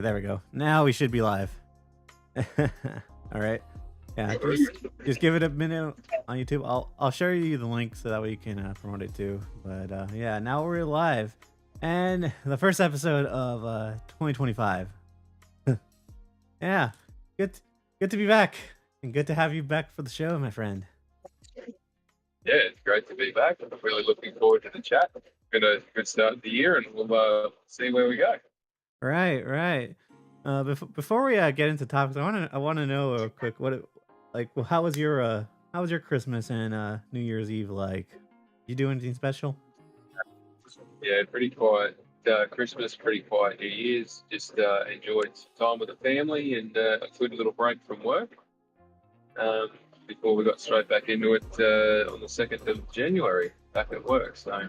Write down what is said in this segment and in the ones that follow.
There we go. Now we should be live. All right. Yeah, just give it a minute on YouTube. I'll share you the link so that way you can promote it too. But yeah, now we're live, and the first episode of 2025. Yeah, good to be back, and good to have you back for the show, my friend. Yeah, it's great to be back. I'm really looking forward to the chat. Been a good start of the year, and we'll see where we go. Right. Before we get into topics, I wanna know real quick well, how was your Christmas and New Year's Eve like? You do anything special? Yeah, pretty quiet. Christmas, pretty quiet. New Year's, just enjoyed some time with the family and a good little break from work before we got straight back into it on the 2nd of January, back at work. So,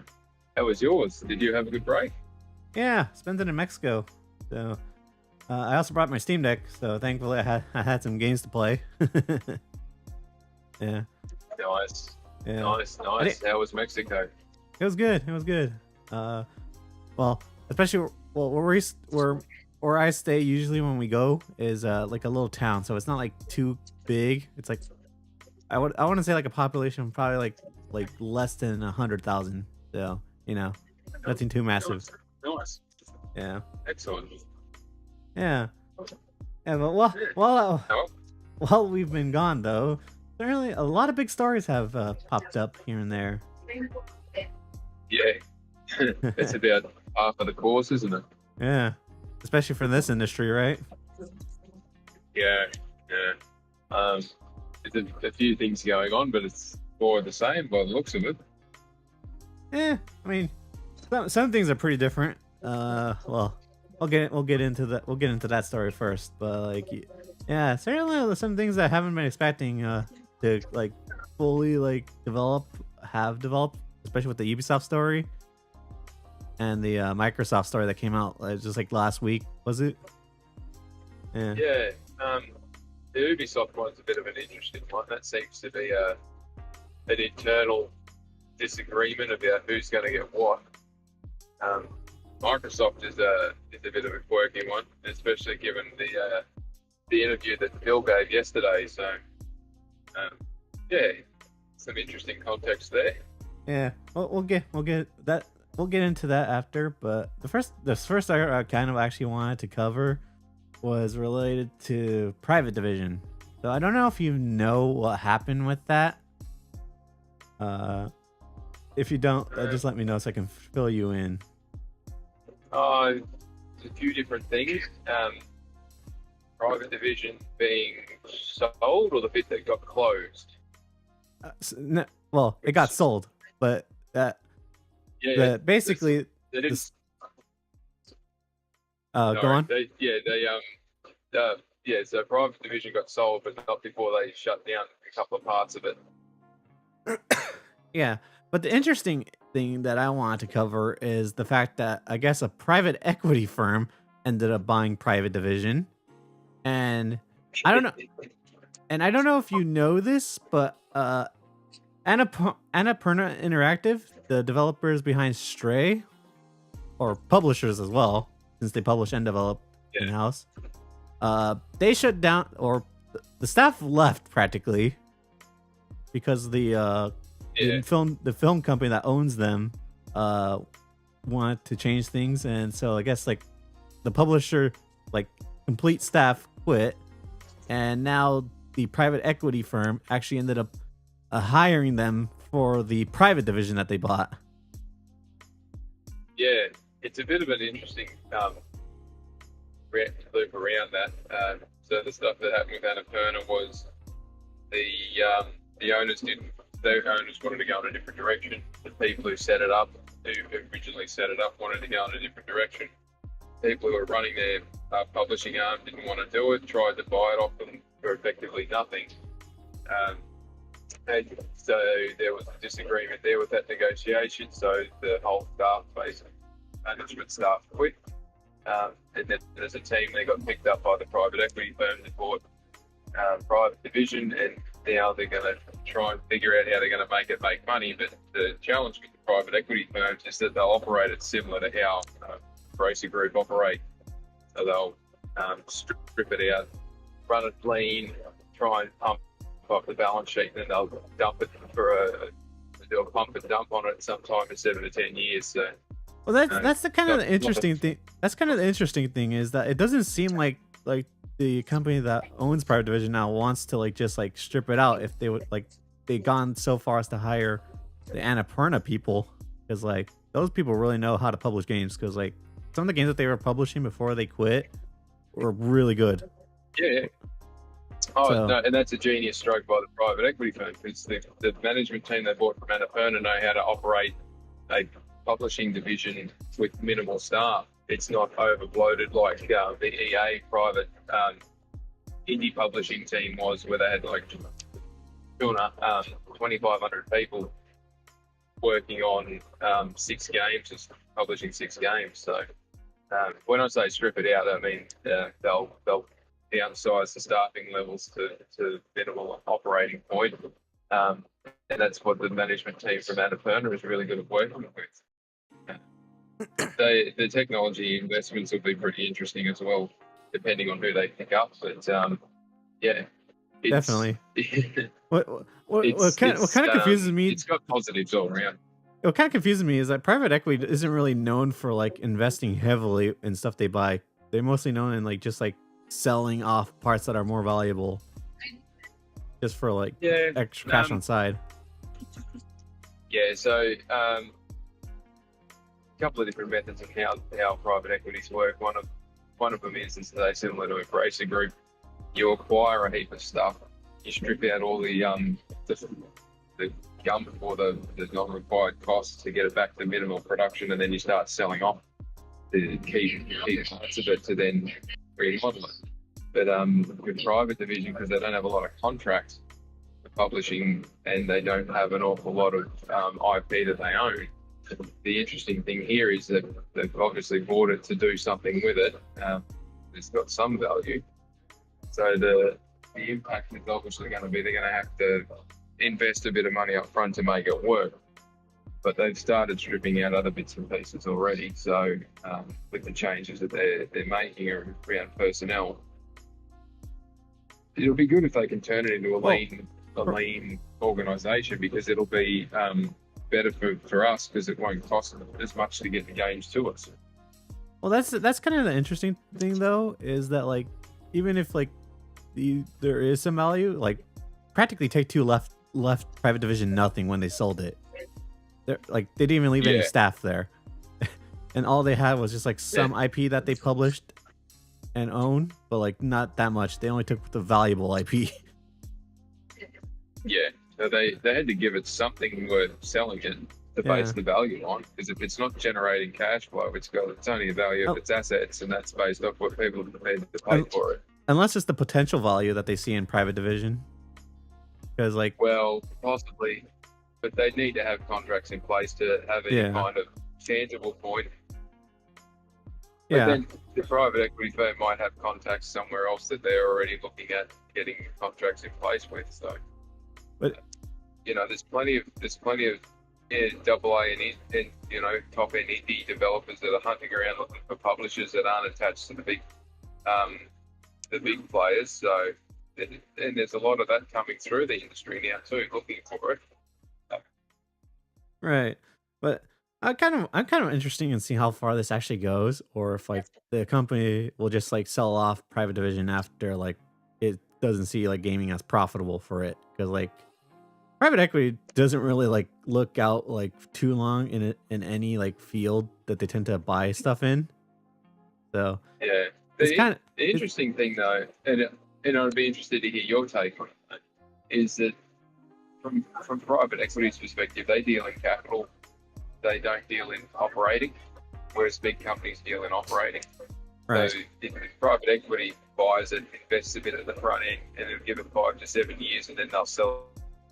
how was yours? Did you have a good break? Yeah, spent it in Mexico. So I also brought my Steam Deck, so thankfully I had some games to play. Yeah. Nice. Yeah. Nice. How was Mexico? It was good. Well, especially where I stay usually when we go is like a little town, so it's not like too big. It's like I want to say like a population of probably like less than 100,000. So nothing too massive. Nice. Yeah. Excellent. Yeah. Yeah, but while we've been gone though, certainly a lot of big stories have popped up here and there. Yeah. That's about half of the course, isn't it? Yeah. Especially for this industry, right? Yeah. There's a few things going on, but it's more of the same by the looks of it. I mean, some things are pretty different. Well, we'll get into that story first, but yeah, certainly some things I haven't been expecting to like fully have developed, especially with the Ubisoft story and the Microsoft story that came out just like last week, was it? Yeah. Yeah. The Ubisoft one's a bit of an interesting one. That seems to be an internal disagreement about who's going to get what. Microsoft is a bit of a quirky one, especially given the interview that Phil gave yesterday. So, yeah, some interesting context there. Yeah, we'll get into that after. But the first I kind of actually wanted to cover was related to Private Division. So I don't know if you know what happened with that. If you don't, just let me know so I can fill you in. A few different things. Private Division being sold, or the bit that got closed? Well, it got sold, but basically. They didn't. Go on. So Private Division got sold, but not before they shut down a couple of parts of it. Yeah, but the interesting thing that I wanted to cover is the fact that I guess a private equity firm ended up buying Private Division, and I don't know if you know this, but Annapurna Interactive, the developers behind Stray, or publishers as well, since they publish and develop in-house, they shut down, or the staff left practically because the film company that owns them wanted to change things, and so I guess like the publisher, like complete staff quit, and now the private equity firm actually ended up hiring them for the Private Division that they bought. Yeah, it's a bit of an interesting loop around that. So the stuff that happened with Annapurna was the owners wanted to go in a different direction. The people who set it up, who originally set it up, wanted to go in a different direction. People who were running their publishing arm didn't want to do it, tried to buy it off them for effectively nothing. And so there was a disagreement there with that negotiation. So the whole staff, basically, management staff quit. And then as a team, they got picked up by the private equity firm that bought Private Division, and now they're going to try and figure out how they're going to make money. But the challenge with the private equity firms is that they'll operate it similar to how Bracer Group operate. So they'll strip it out, run it lean, try and pump up the balance sheet, and then they'll dump it do a pump and dump on it sometime in 7 to 10 years. So, well, that's the kind of the interesting thing. That's kind of the interesting thing is that it doesn't seem like the company that owns Private Division now wants to just strip it out. If they would they gone so far as to hire the Annapurna people, because those people really know how to publish games. Because some of the games that they were publishing before they quit were really good. Yeah. Oh, no, and that's a genius stroke by the private equity firm, because the management team they bought from Annapurna know how to operate a publishing division with minimal staff. It's not overbloated like the EA private indie publishing team was, where they had 2,500 people working on 6 games, just publishing 6 games. So when I say strip it out, I mean they'll downsize the staffing levels to minimal operating point, and that's what the management team from Annapurna is really good at working with. The technology investments will be pretty interesting as well, depending on who they pick up. But yeah, definitely. What kind of confuses me? It's got positives all around. What kind of confuses me is that private equity isn't really known for investing heavily in stuff they buy. They're mostly known in just selling off parts that are more valuable, just for extra cash on side. Yeah, so a couple of different methods of how private equities work. One of them is they similar to a Embracer Group. You acquire a heap of stuff, you strip out all the gum or the non-required costs to get it back to minimal production, and then you start selling off the key parts of it to then remodel it. But with private division, because they don't have a lot of contracts for publishing and they don't have an awful lot of IP that they own, the interesting thing here is that they've obviously bought it to do something with it. It's got some value. So the impact is obviously going to be they're going to have to invest a bit of money up front to make it work. But they've started stripping out other bits and pieces already. So with the changes that they're making around personnel, it'll be good if they can turn it into a lean organisation, because it'll be better for us, because it won't cost as much to get the games to us. Well, that's kind of the interesting thing though, is that even if there is some value, practically Take-Two left Private Division nothing when they sold it. They didn't even leave any staff there, and all they had was just some IP that they published and own, but not that much. They only took the valuable IP. Yeah, so they had to give it something worth selling it to base the value on, because if it's not generating cash flow, it's only the value of its assets, and that's based off what people are prepared to pay for it. Unless it's the potential value that they see in private division, because well, possibly, but they need to have contracts in place to have any kind of tangible point. But then the private equity firm might have contacts somewhere else that they're already looking at getting contracts in place with. So, but there's plenty of AA and top end indie developers that are hunting around looking for publishers that aren't attached to the big players. So, and there's a lot of that coming through the industry now too, looking for it. Right, but I'm kind of interested in seeing how far this actually goes, or if the company will just sell off private division after it doesn't see gaming as profitable for it, because private equity doesn't really look out too long in any field that they tend to buy stuff in. So yeah, the interesting thing though, and I'd be interested to hear your take on it, is that from private equity's perspective, they deal in capital. They don't deal in operating, whereas big companies deal in operating. Right. So if private equity buys it, invests a bit at the front end, and it'll give it 5 to 7 years, and then they'll sell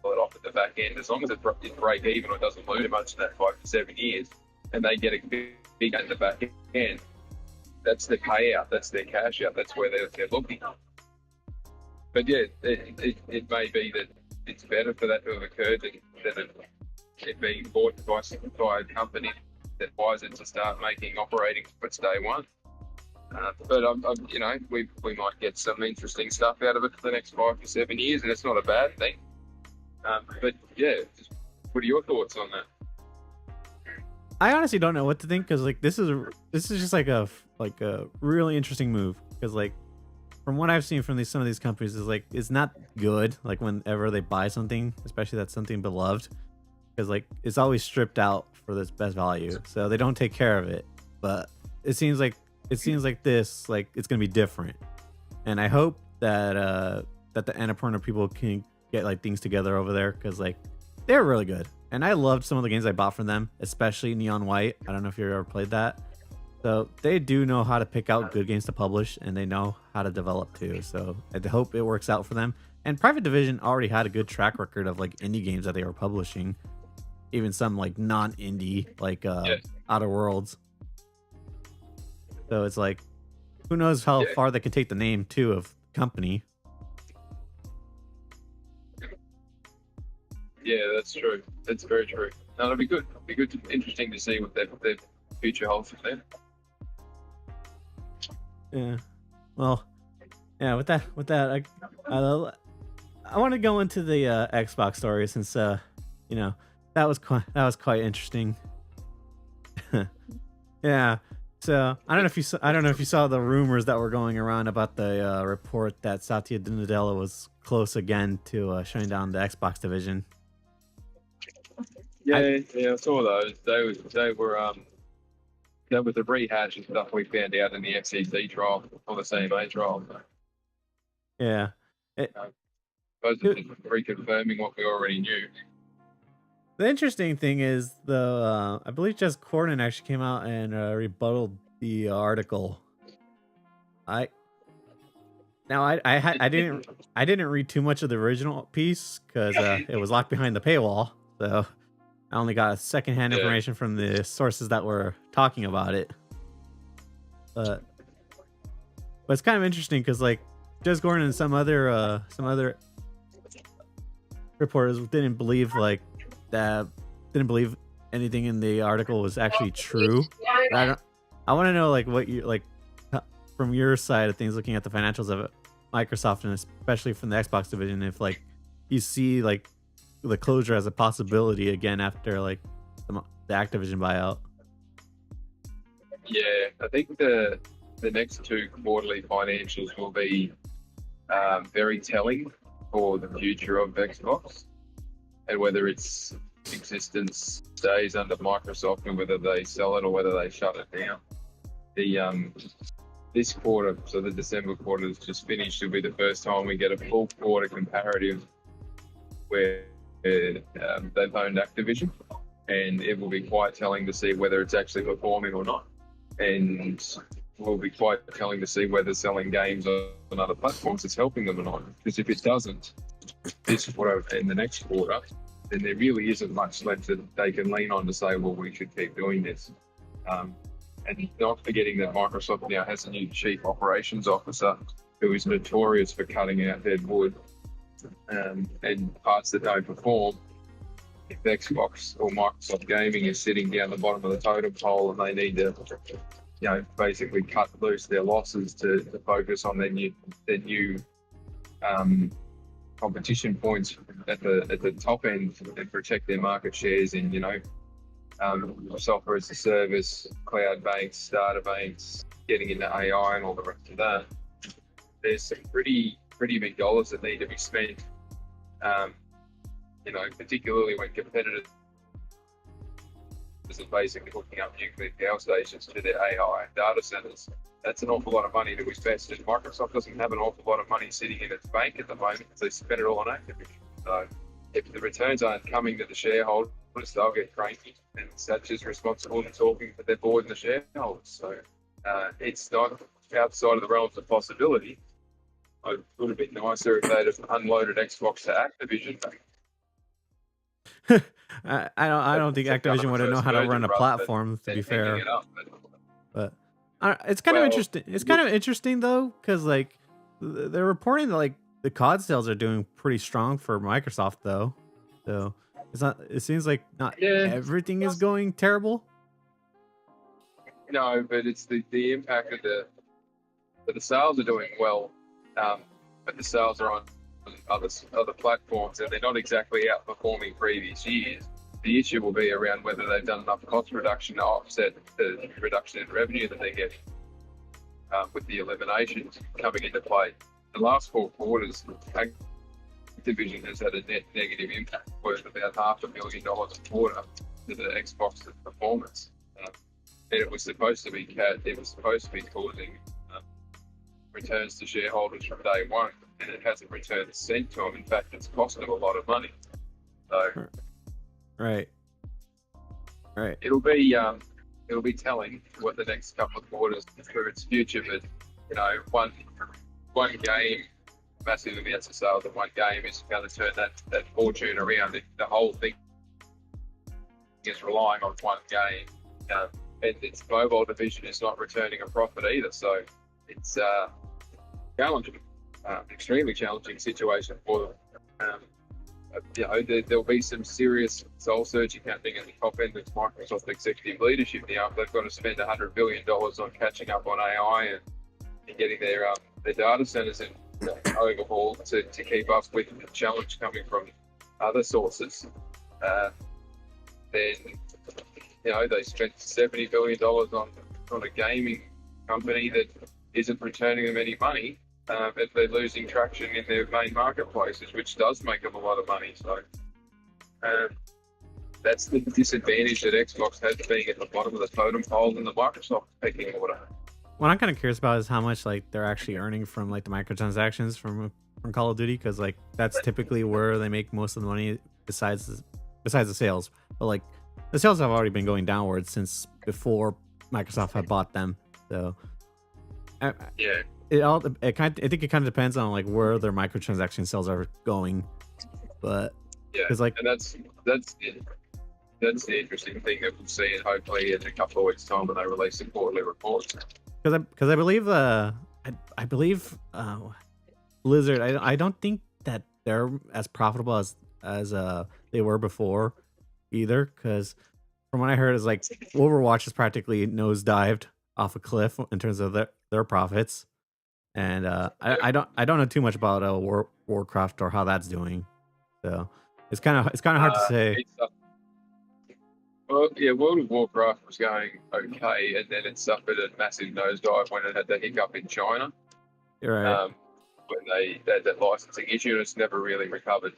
it off at the back end. As long as it break even or doesn't lose much in that 5 to 7 years, and they get a big at the back end, that's their payout, that's their cash out, that's where they're looking. But yeah, it may be that it's better for that to have occurred than it being bought by a company that buys it to start making operating profits day one. But we might get some interesting stuff out of it for the next 5 to 7 years, and it's not a bad thing. But yeah, what are your thoughts on that? I honestly don't know what to think because like this is just like a really interesting move because like from what I've seen from some of these companies is like it's not good like whenever they buy something, especially that's something beloved, because like it's always stripped out for this best value, so they don't take care of it. But it seems like this like it's gonna be different, and I hope that the Annapurna people can get like things together over there because like they're really good, and I loved some of the games I bought from them, especially Neon White. I don't know if you ever played that. So they do know how to pick out good games to publish, and they know how to develop too. So I hope it works out for them. And Private Division already had a good track record of like indie games that they were publishing, even some like non-indie like Outer Worlds. So it's like, who knows how far they can take the name too of company. Yeah, that's true. That's very true. No, it'll be good. It'll be good, interesting to see what their future holds for them. Yeah. Well, yeah. With that, I want to go into the Xbox story since you know, that was quite interesting. Yeah. So I don't know if you saw the rumors that were going around about the report that Satya Nadella was close again to shutting down the Xbox division. Yeah, I saw those. They were that was the rehash and stuff we found out in the FCC trial or the CMA trial. Yeah. Those are just reconfirming what we already knew. The interesting thing is, though, I believe Jez Corden actually came out and rebutted the article. I didn't read too much of the original piece because it was locked behind the paywall, so I only got secondhand information from the sources that were talking about it. But it's kind of interesting because like Jez Corden and some other reporters didn't believe anything in the article was actually true. I want to know like what you like from your side of things, looking at the financials of it, Microsoft, and especially from the Xbox division, if like you see like the closure as a possibility again after like the Activision buyout. Yeah, I think the next two quarterly financials will be very telling for the future of Xbox and whether its existence stays under Microsoft and whether they sell it or whether they shut it down. The this quarter, so the December quarter that's just finished, will be the first time we get a full quarter comparative where they've owned Activision, and it will be quite telling to see whether it's actually performing or not, and will be quite telling to see whether selling games on other platforms is helping them or not. Because if it doesn't, this quarter and the next quarter, then there really isn't much left that they can lean on to say, well, we should keep doing this. And not forgetting that Microsoft now has a new chief operations officer who is notorious for cutting out dead wood and parts that don't perform. If Xbox or Microsoft Gaming is sitting down the bottom of the totem pole and they need to, basically cut loose their losses to focus on their new competition points at the top end and protect their market shares in software as a service, cloud banks, data banks, getting into AI and all the rest of that. There's some pretty big dollars that need to be spent, particularly when competitors are basically hooking up nuclear power stations to their AI data centers. That's an awful lot of money to be spent. And Microsoft doesn't have an awful lot of money sitting in its bank at the moment because they spend it all on Activision. So if the returns aren't coming to the shareholders, they'll get cranky, and Satcher's responsible for talking to their board and the shareholders. So it's not outside of the realms of possibility. It would have been nicer if they'd have unloaded Xbox to Activision. I don't think Activision would know how to run a platform, to be fair. But it's kind of interesting. It's kind of interesting though, because like they're reporting that like the COD sales are doing pretty strong for Microsoft though. So it's not. It seems like not everything is going terrible. No, but it's the impact of but the sales are doing well. But the sales are on other platforms, and they're not exactly outperforming previous years. The issue will be around whether they've done enough cost reduction to offset the reduction in revenue that they get with the eliminations coming into play. The last 4 quarters, Activision has had a net negative impact worth about $500,000 a quarter to the Xbox performance. And it was supposed to be causing returns to shareholders from day one, and it hasn't returned a cent to them. In fact, it's cost them a lot of money. So, right, it'll be telling what the next couple of quarters for its future. But one game, massive amounts of sales in one game is going to turn that fortune around. The whole thing is relying on one game, and its mobile division is not returning a profit either. So it's challenging, extremely challenging situation for them. There'll be some serious soul searching happening at the top end of Microsoft executive leadership now. They've got to spend $100 billion on catching up on AI and getting their data centers in overhauled to keep up with the challenge coming from other sources. Then they spent $70 billion on a gaming company that isn't returning them any money. But they're losing traction in their main marketplaces, which does make them a lot of money. So that's the disadvantage that Xbox has, being at the bottom of the totem pole in the Microsoft pecking order. What I'm kind of curious about is how much they're actually earning from the microtransactions from Call of Duty, because that's typically where they make most of the money besides the sales. But the sales have already been going downwards since before Microsoft had bought them. So yeah. I think it kind of depends on where their microtransaction sales are going, but yeah, and that's the interesting thing that we'll see, and hopefully in a couple of weeks' time when they release the quarterly reports. Because I believe Blizzard, I don't think that they're as profitable as they were before either. Because from what I heard is Overwatch is practically nosedived off a cliff in terms of their profits. And I don't know too much about Warcraft or how that's doing, so it's kind of hard to say. Well, yeah, World of Warcraft was going okay, and then it suffered a massive nosedive when it had the hiccup in China. You're right. When they had that licensing issue, and it's never really recovered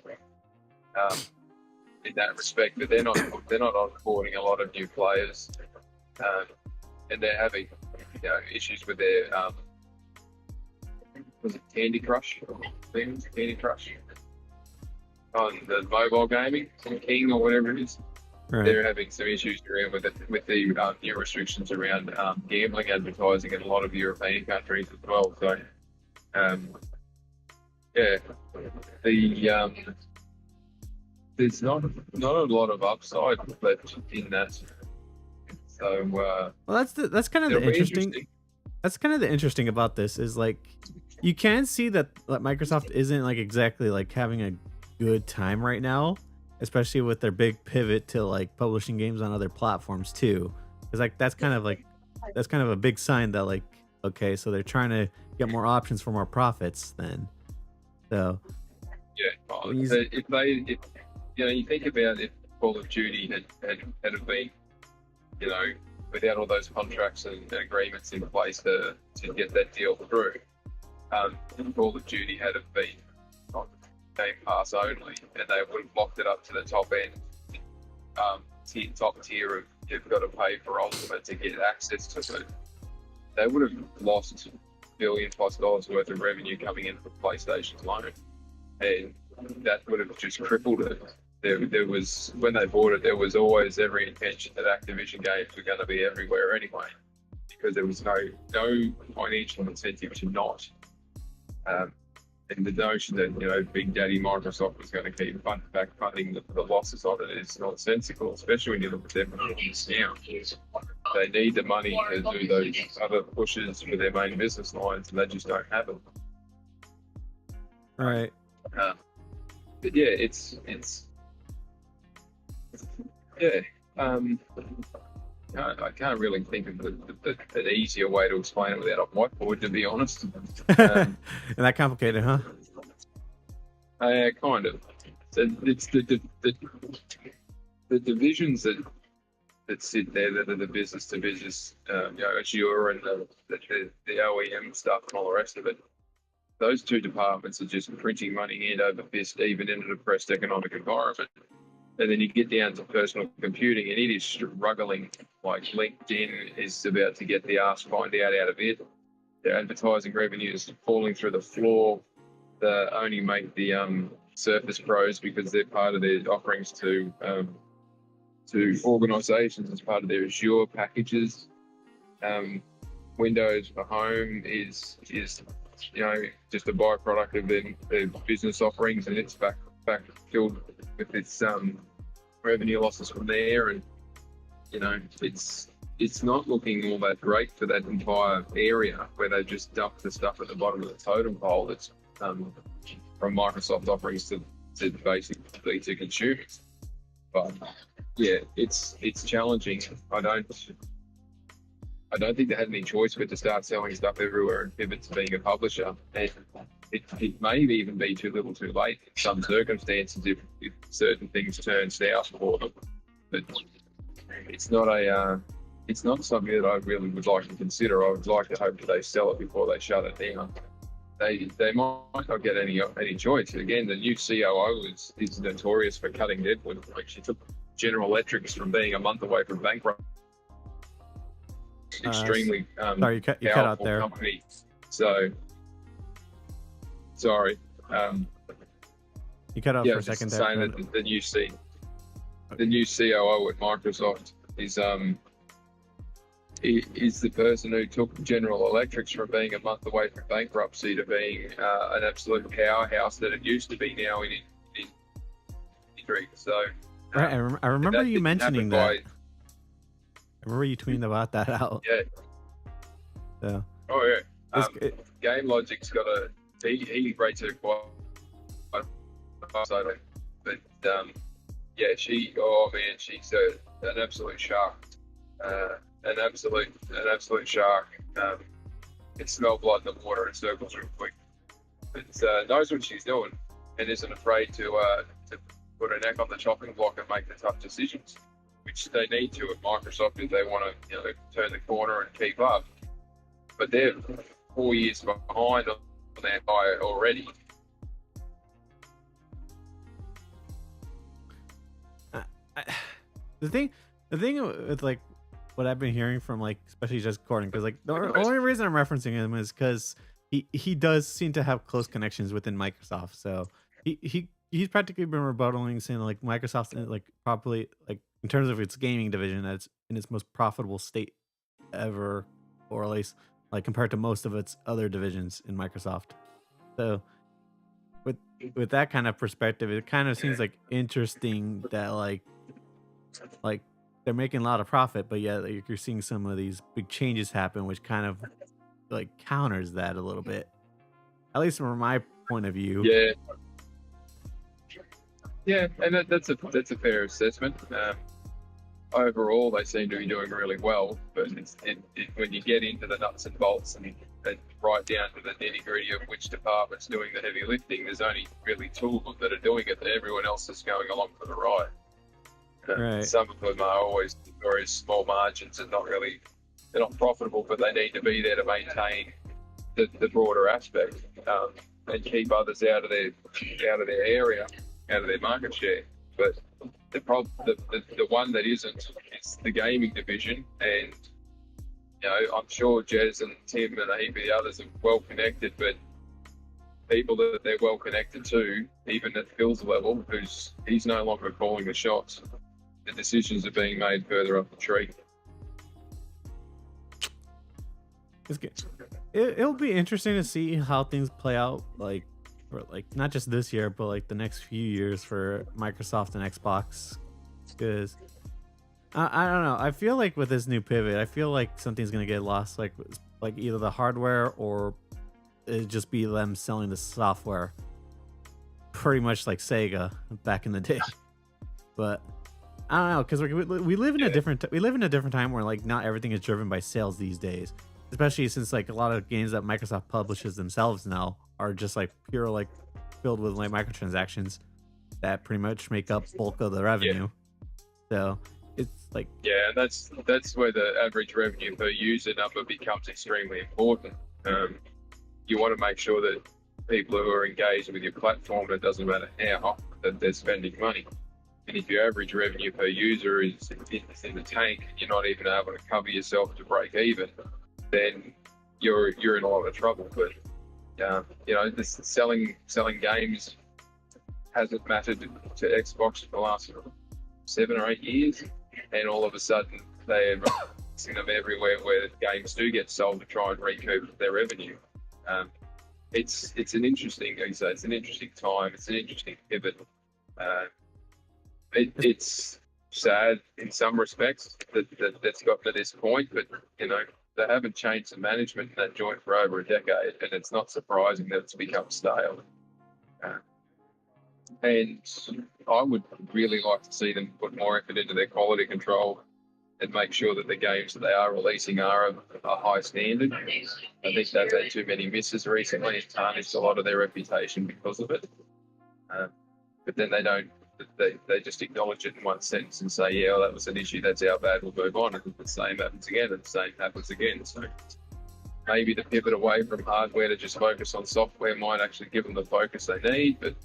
in that respect. But they're not onboarding a lot of new players, and they're having issues with their was it Candy Crush? Candy Crush on the mobile gaming, King or whatever it is. Right. They're having some issues around with the new restrictions around gambling advertising in a lot of European countries as well. So, there's not a lot of upside left in that. So, well, that's kind of the interesting. That's kind of the interesting about this is you can see that Microsoft isn't exactly having a good time right now, especially with their big pivot to publishing games on other platforms too. Because that's kind of a big sign that okay, so they're trying to get more options for more profits then. So yeah, if you think about if Call of Duty had been without all those contracts and agreements in place to get that deal through, Call of Duty had been on Game Pass only, and they would have locked it up to the top end, top tier of you've got to pay for Ultimate to get access to it. They would have lost $1 billion+ worth of revenue coming in from PlayStation alone, and that would have just crippled it. There was, when they bought it, there was always every intention that Activision games were going to be everywhere anyway, because there was no financial incentive to not. And the notion that Big Daddy Microsoft was going to keep funding the losses on it is nonsensical, especially when you look at their performance now. They need the money to do those other pushes for their main business lines, and they just don't have it. Right. But yeah, it's I can't really think of an easier way to explain it without a whiteboard, to be honest. And that complicated, huh? Kind of. So it's the divisions that sit there that are the business to business, Azure and the OEM stuff and all the rest of it. Those two departments are just printing money hand over fist, even in a depressed economic environment. And then you get down to personal computing, and it is struggling. Like LinkedIn is about to get the ass find out of it. Their advertising revenue is falling through the floor. They only make the Surface Pros because they're part of their offerings to organisations as part of their Azure packages. Windows for Home is just a byproduct of their business offerings, and it's back filled with its revenue losses from there, and it's not looking all that great for that entire area where they just dump the stuff at the bottom of the totem pole that's from Microsoft offerings to basically to consumers. But yeah, it's challenging. I don't think they had any choice but to start selling stuff everywhere and pivot to being a publisher. And it may even be too little too late in some circumstances if certain things turn south for them. But it's not something that I really would like to consider. I would like to hope that they sell it before they shut it down. They might not get any choice. Again, the new COO is notorious for cutting deadwood. Like, she took General Electric from being a month away from bankrupt. Extremely sorry, you cut out there. Company. So sorry. You cut out for a second there. Saying that the new COO at Microsoft is the person who took General Electric from being a month away from bankruptcy to being an absolute powerhouse that it used to be now in industry. So right, I remember you mentioning that. I remember you tweeting about that out. Yeah. So. Oh yeah. Game Logic's got he rates it quite so, but yeah, she's an absolute shark. An absolute shark. It smells blood in the water and circles real quick. But knows what she's doing and isn't afraid to put her neck on the chopping block and make the tough decisions, which they need to at Microsoft if they want to turn the corner and keep up. But they're 4 years behind on their hire already. The thing with like what I've been hearing from like especially just Gordon, because like the only reason I'm referencing him is because he does seem to have close connections within Microsoft. So he's practically been rebuttaling, saying like Microsoft's like probably like in terms of its gaming division that's in its most profitable state ever, or at least like compared to most of its other divisions in Microsoft. So with that kind of perspective, it kind of seems like interesting that like they're making a lot of profit, but yet like, you're seeing some of these big changes happen, which kind of like counters that a little bit, at least from my point of view. Yeah, and that's a fair assessment. Overall, they seem to be doing really well, but when you get into the nuts and bolts and right down to the nitty gritty of which department's doing the heavy lifting, there's only really two of them that are doing it. Everyone else is going along for the ride. Right. Some of them are always very small margins and they're not profitable, but they need to be there to maintain the broader aspect and keep others out of their area, out of their market share. But the one that isn't is the gaming division, and I'm sure Jez and Tim and a heap of the others are well connected, but people that they're well connected to, even at Phil's level, he's no longer calling the shots. The decisions are being made further up the tree. It's good. It'll be interesting to see how things play out, like for like not just this year, but like the next few years for Microsoft and Xbox. Because I don't know. I feel like with this new pivot, I feel like something's gonna get lost, like either the hardware or it just be them selling the software, pretty much like Sega back in the day. But I don't know, because we live in a different time where like not everything is driven by sales these days, especially since like a lot of games that Microsoft publishes themselves now are just like pure like filled with like microtransactions that pretty much make up bulk of the revenue. So it's like and that's where the average revenue per user number becomes extremely important. You want to make sure that people who are engaged with your platform, it doesn't matter how, that they're spending money. And if your average revenue per user is in the tank, and you're not even able to cover yourself to break even, then you're in a lot of trouble. But this selling games hasn't mattered to Xbox for the last 7 or 8 years, and all of a sudden they're releasing them everywhere where games do get sold to try and recoup their revenue. It's an interesting, like I say, it's an interesting time. It's an interesting pivot. It's sad in some respects that's got to this point, but they haven't changed the management in that joint for over a decade, and it's not surprising that it's become stale. And I would really like to see them put more effort into their quality control and make sure that the games that they are releasing are of a high standard. I think they've had too many misses recently and tarnished a lot of their reputation because of it. But then they just acknowledge it in one sentence and say, yeah, well, that was an issue, that's our bad, we'll move on. And the same happens again, and the same happens again. So maybe the pivot away from hardware to just focus on software might actually give them the focus they need. But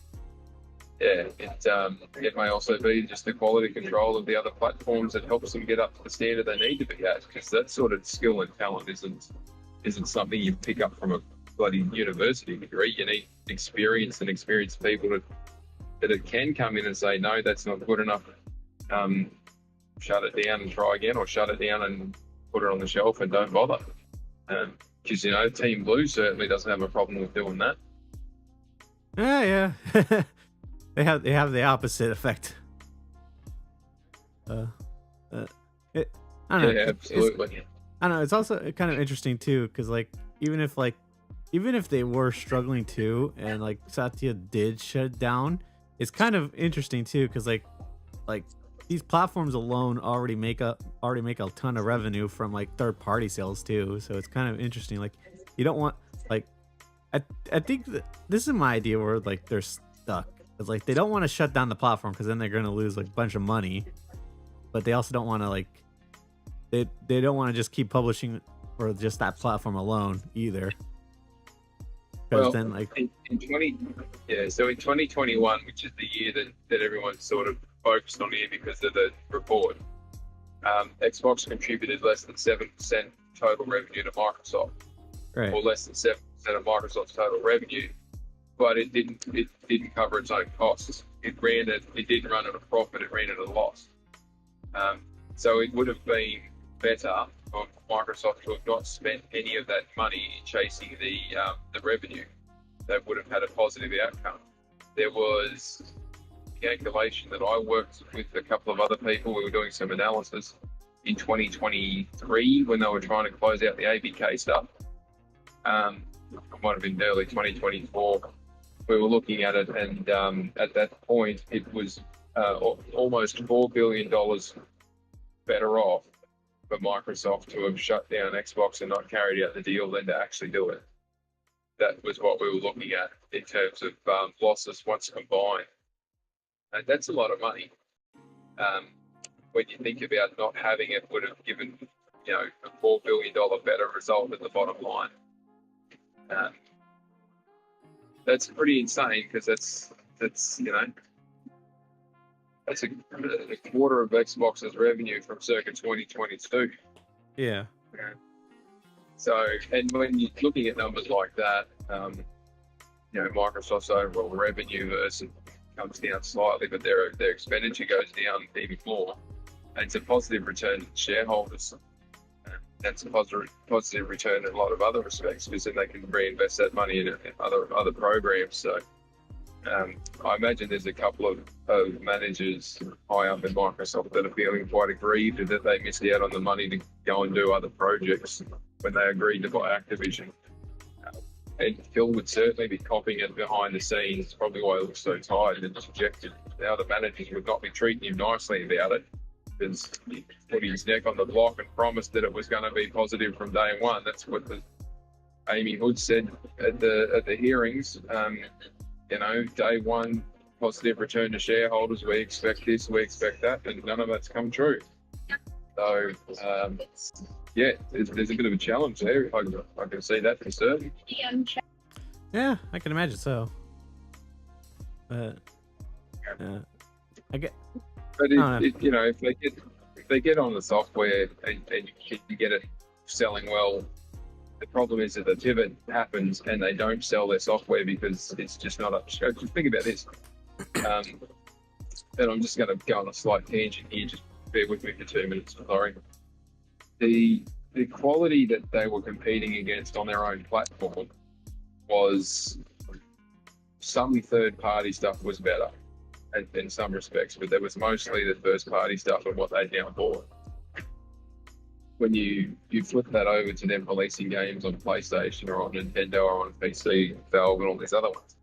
yeah, it may also be just the quality control of the other platforms that helps them get up to the standard they need to be at, because that sort of skill and talent isn't something you pick up from a bloody university degree. You need experienced people that can come in and say, no, that's not good enough. Shut it down and try again, or shut it down and put it on the shelf and don't bother. Because Team Blue certainly doesn't have a problem with doing that. Yeah. They have the opposite effect. I don't know. Yeah, absolutely. I don't know. It's also kind of interesting too, because like even if they were struggling too, and like Satya did shut down, it's kind of interesting too, because like these platforms alone already make a ton of revenue from like third party sales too. So it's kind of interesting. Like you don't want like I think that this is my idea where like they're stuck. It's like they don't want to shut down the platform because then they're going to lose like a bunch of money, but they also don't want to like they don't want to just keep publishing for just that platform alone either. Well, then like in 2021, which is the year that everyone's sort of focused on here because of the report, Xbox contributed less than 7% total revenue to Microsoft, right, or less than 7% of Microsoft's total revenue. But it didn't cover its own costs. It didn't run at a profit. It ran at a loss. So it would have been better for Microsoft to have not spent any of that money chasing the revenue. That would have had a positive outcome. There was a calculation that I worked with a couple of other people. We were doing some analysis in 2023 when they were trying to close out the ABK stuff. It might have been early 2024. We were looking at it, and at that point, it was almost $4 billion better off for Microsoft to have shut down Xbox and not carried out the deal than to actually do it. That was what we were looking at in terms of losses once combined. And that's a lot of money. When you think about not having it would have given, a $4 billion better result at the bottom line. That's pretty insane, because that's a quarter of Xbox's revenue from circa 2022. yeah. So, and when you're looking at numbers like that, Microsoft's overall revenue comes down slightly, but their expenditure goes down even more. And it's a positive return to shareholders. That's a positive return in a lot of other respects, because then they can reinvest that money in other programs. So I imagine there's a couple of managers high up in Microsoft that are feeling quite aggrieved that they missed out on the money to go and do other projects when they agreed to buy Activision. And Phil would certainly be copying it behind the scenes, probably why he looks so tired and dejected. Now the managers would not be treating him nicely about it, because he put his neck on the block and promised that it was going to be positive from day one. That's what Amy Hood said at the hearings. You know, day one, positive return to shareholders. We expect this, we expect that, and none of that's come true. So, yeah, there's a bit of a challenge there. I can see that for certain. Yeah, I can imagine so. But I get. But you know, if they get on the software and you get it selling well, the problem is that the pivot happens and they don't sell their software because it's just not up to scope. Just think about this. And I'm just going to go on a slight tangent here. Just bear with me for 2 minutes. Sorry. The quality that they were competing against on their own platform was, some third-party stuff was better in some respects, but there was mostly the first-party stuff of what they'd now bought. When you flip that over to them releasing games on PlayStation or on Nintendo or on PC, Valve and all these other ones,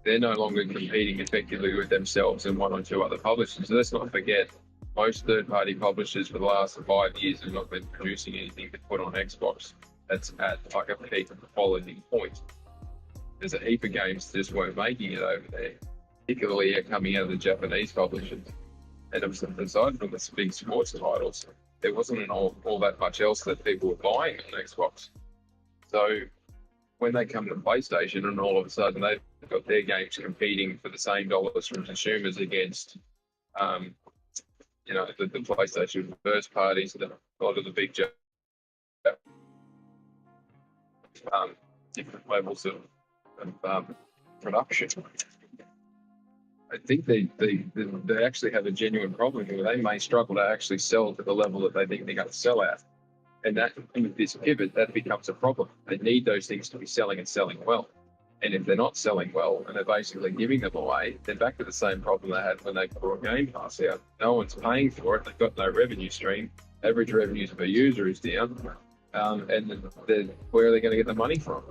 they're no longer competing effectively with themselves and one or two other publishers. So let's not forget, most third-party publishers for the last 5 years have not been producing anything to put on Xbox that's at like a peak quality point. There's a heap of games that just weren't making it over there, particularly coming out of the Japanese publishers. And aside from the big sports titles, there wasn't all that much else that people were buying on Xbox. So when they come to PlayStation and all of a sudden they've got their games competing for the same dollars from consumers against, you know, the PlayStation first parties, a lot of the big different levels of production. I think they actually have a genuine problem here. They may struggle to actually sell to the level that they think they're going to sell at. And that, with this pivot, that becomes a problem. They need those things to be selling and selling well. And if they're not selling well and they're basically giving them away, they're back to the same problem they had when they brought Game Pass out. No one's paying for it. They've got no revenue stream. Average revenues per user is down. And where are they going to get the money from?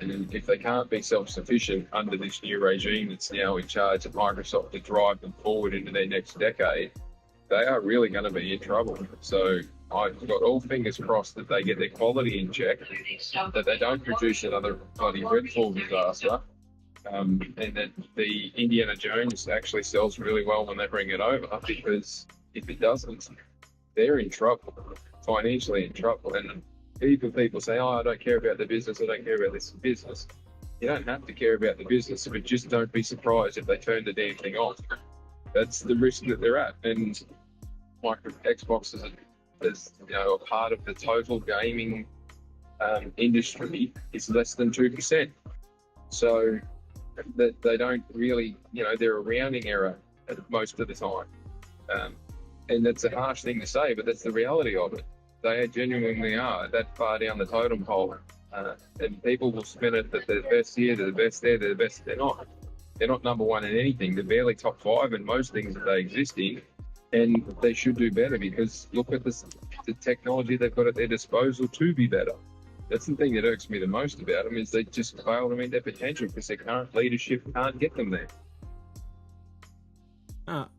And if they can't be self-sufficient under this new regime that's now in charge of Microsoft to drive them forward into their next decade, they are really going to be in trouble. So I've got all fingers crossed that they get their quality in check, that they don't produce another bloody Redfall disaster, and that the Indiana Jones actually sells really well when they bring it over, because if it doesn't, they're in trouble, financially in trouble. And people say, oh, I don't care about the business, I don't care about this business. You don't have to care about the business, but just don't be surprised if they turn the damn thing off. That's the risk that they're at. And Xbox is you know, a part of the total gaming industry is less than 2%. So that they don't really, you know, they're a rounding error most of the time. And that's a harsh thing to say, but that's the reality of it. They genuinely are that far down the totem pole. And people will spin it that they're the best here, they're the best there, they're the best. They're not. They're not number one in anything. They're barely top 5 in most things that they exist in. And they should do better, because look at the technology they've got at their disposal to be better. That's the thing that irks me the most about them, is they just fail to meet their potential because their current leadership can't get them there.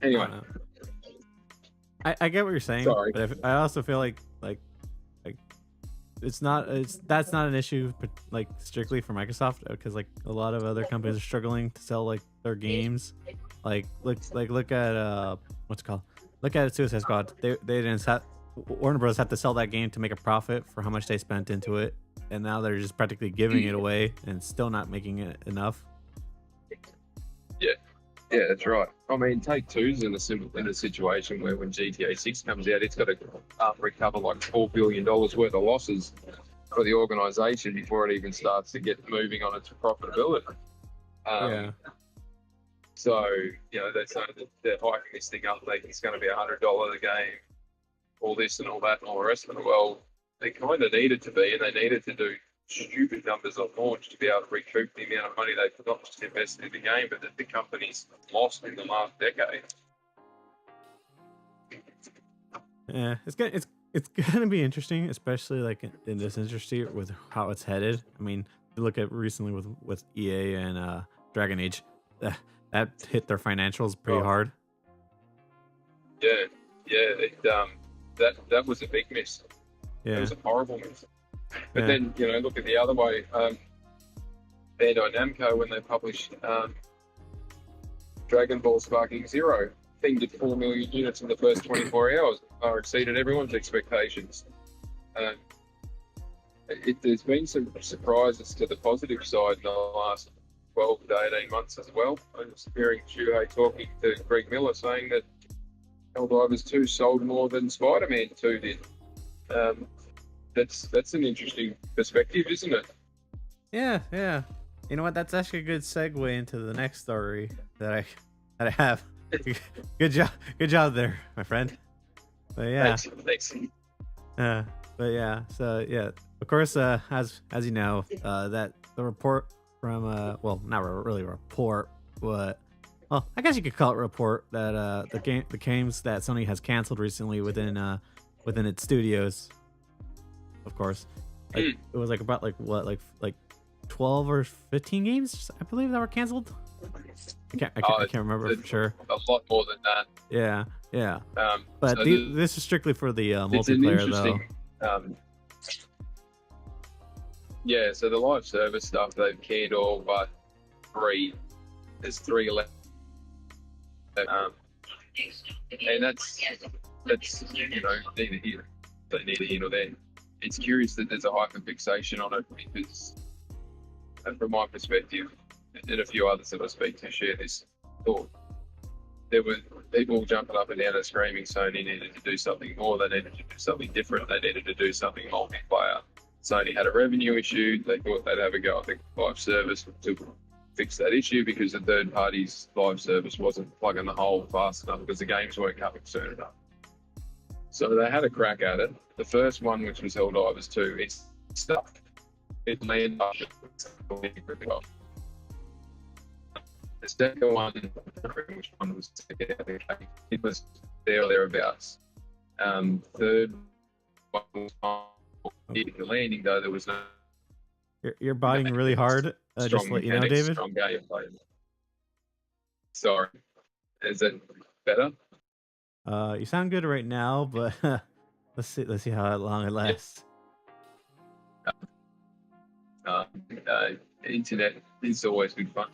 Anyway. I get what you're saying. Sorry. But I also feel like that's not an issue, but like strictly for Microsoft, because like a lot of other companies are struggling to sell like their games. Look at what's it called? Look at Suicide Squad. They didn't have, Warner Bros. Had to sell that game to make a profit for how much they spent into it, and now they're just practically giving it away and still not making it enough. Yeah, that's right. I mean, Take-Two's in a situation where when GTA 6 comes out, it's got to recover like $4 billion worth of losses for the organisation before it even starts to get moving on its profitability. So, you know, they're hiking this thing up, like it's going to be $100 a game, all this and all that and all the rest of it. Well, they kind of needed to be, and they needed to do stupid numbers on launch to be able to recoup the amount of money they've not just invested in the game, but that the company's lost in the last decade. Yeah, it's gonna be interesting, especially like in this industry with how it's headed. I mean, you look at recently with EA and Dragon Age, that hit their financials pretty Oh. hard. Yeah, that was a big miss. It Yeah, was a horrible miss. But yeah, then, you know, look at the other way. Bandai Namco, when they published Dragon Ball Sparking Zero, thing did 4 million units in the first 24 hours, far exceeded everyone's expectations. There's been some surprises to the positive side in the last 12 to 18 months as well. I was hearing Shuhei talking to Greg Miller saying that Helldivers 2 sold more than Spider-Man 2 did. That's an interesting perspective, isn't it? yeah. You know what? That's actually a good segue into the next story that I have. Good job there, my friend. But yeah, Thanks. but yeah. So yeah, of course, as you know, that the report from well, not really a report, but well, I guess you could call it a report that the games that Sony has canceled recently within its studios, of course, like, it was like about like 12 or 15 games, I believe, that were canceled. I can't remember for sure. A lot more than that. Yeah. But So this is strictly for the it's an multiplayer, interesting. Yeah, so the live service stuff they've canned all but 3. There's 3 left. And that's you know, neither here nor there. It's curious that there's a hyperfixation on it because, from my perspective, and a few others that I speak to share this thought, there were people jumping up and down and screaming Sony needed to do something more, they needed to do something different, they needed to do something multiplayer. Sony had a revenue issue, they thought they'd have a go at the live service to fix that issue because the third party's live service wasn't plugging the hole fast enough because the games weren't coming soon enough. So they had a crack at it. The first one, which was Helldivers 2, it's stuck. It landed up. The second one, which one was it was there or thereabouts. Third one was the landing, though there was no. You're biting really hard. Just to let you know, David. Strong gameplay. Sorry, is it better? You sound good right now, but let's see how long it lasts. Internet is always good fun.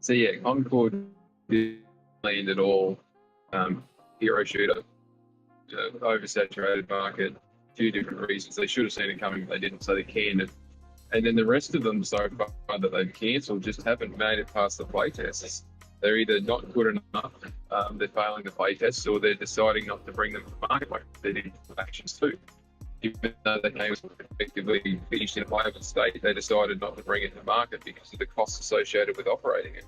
So yeah, Concord landed all hero shooter, oversaturated market, a few different reasons. They should have seen it coming, but they didn't, so they canned it. And then the rest of them so far that they've cancelled just haven't made it past the playtests. They're either not good enough, they're failing the playtests, or they're deciding not to bring them to market like they did with Factions 2. Even though the game was effectively finished in a playable state, they decided not to bring it to market because of the costs associated with operating it.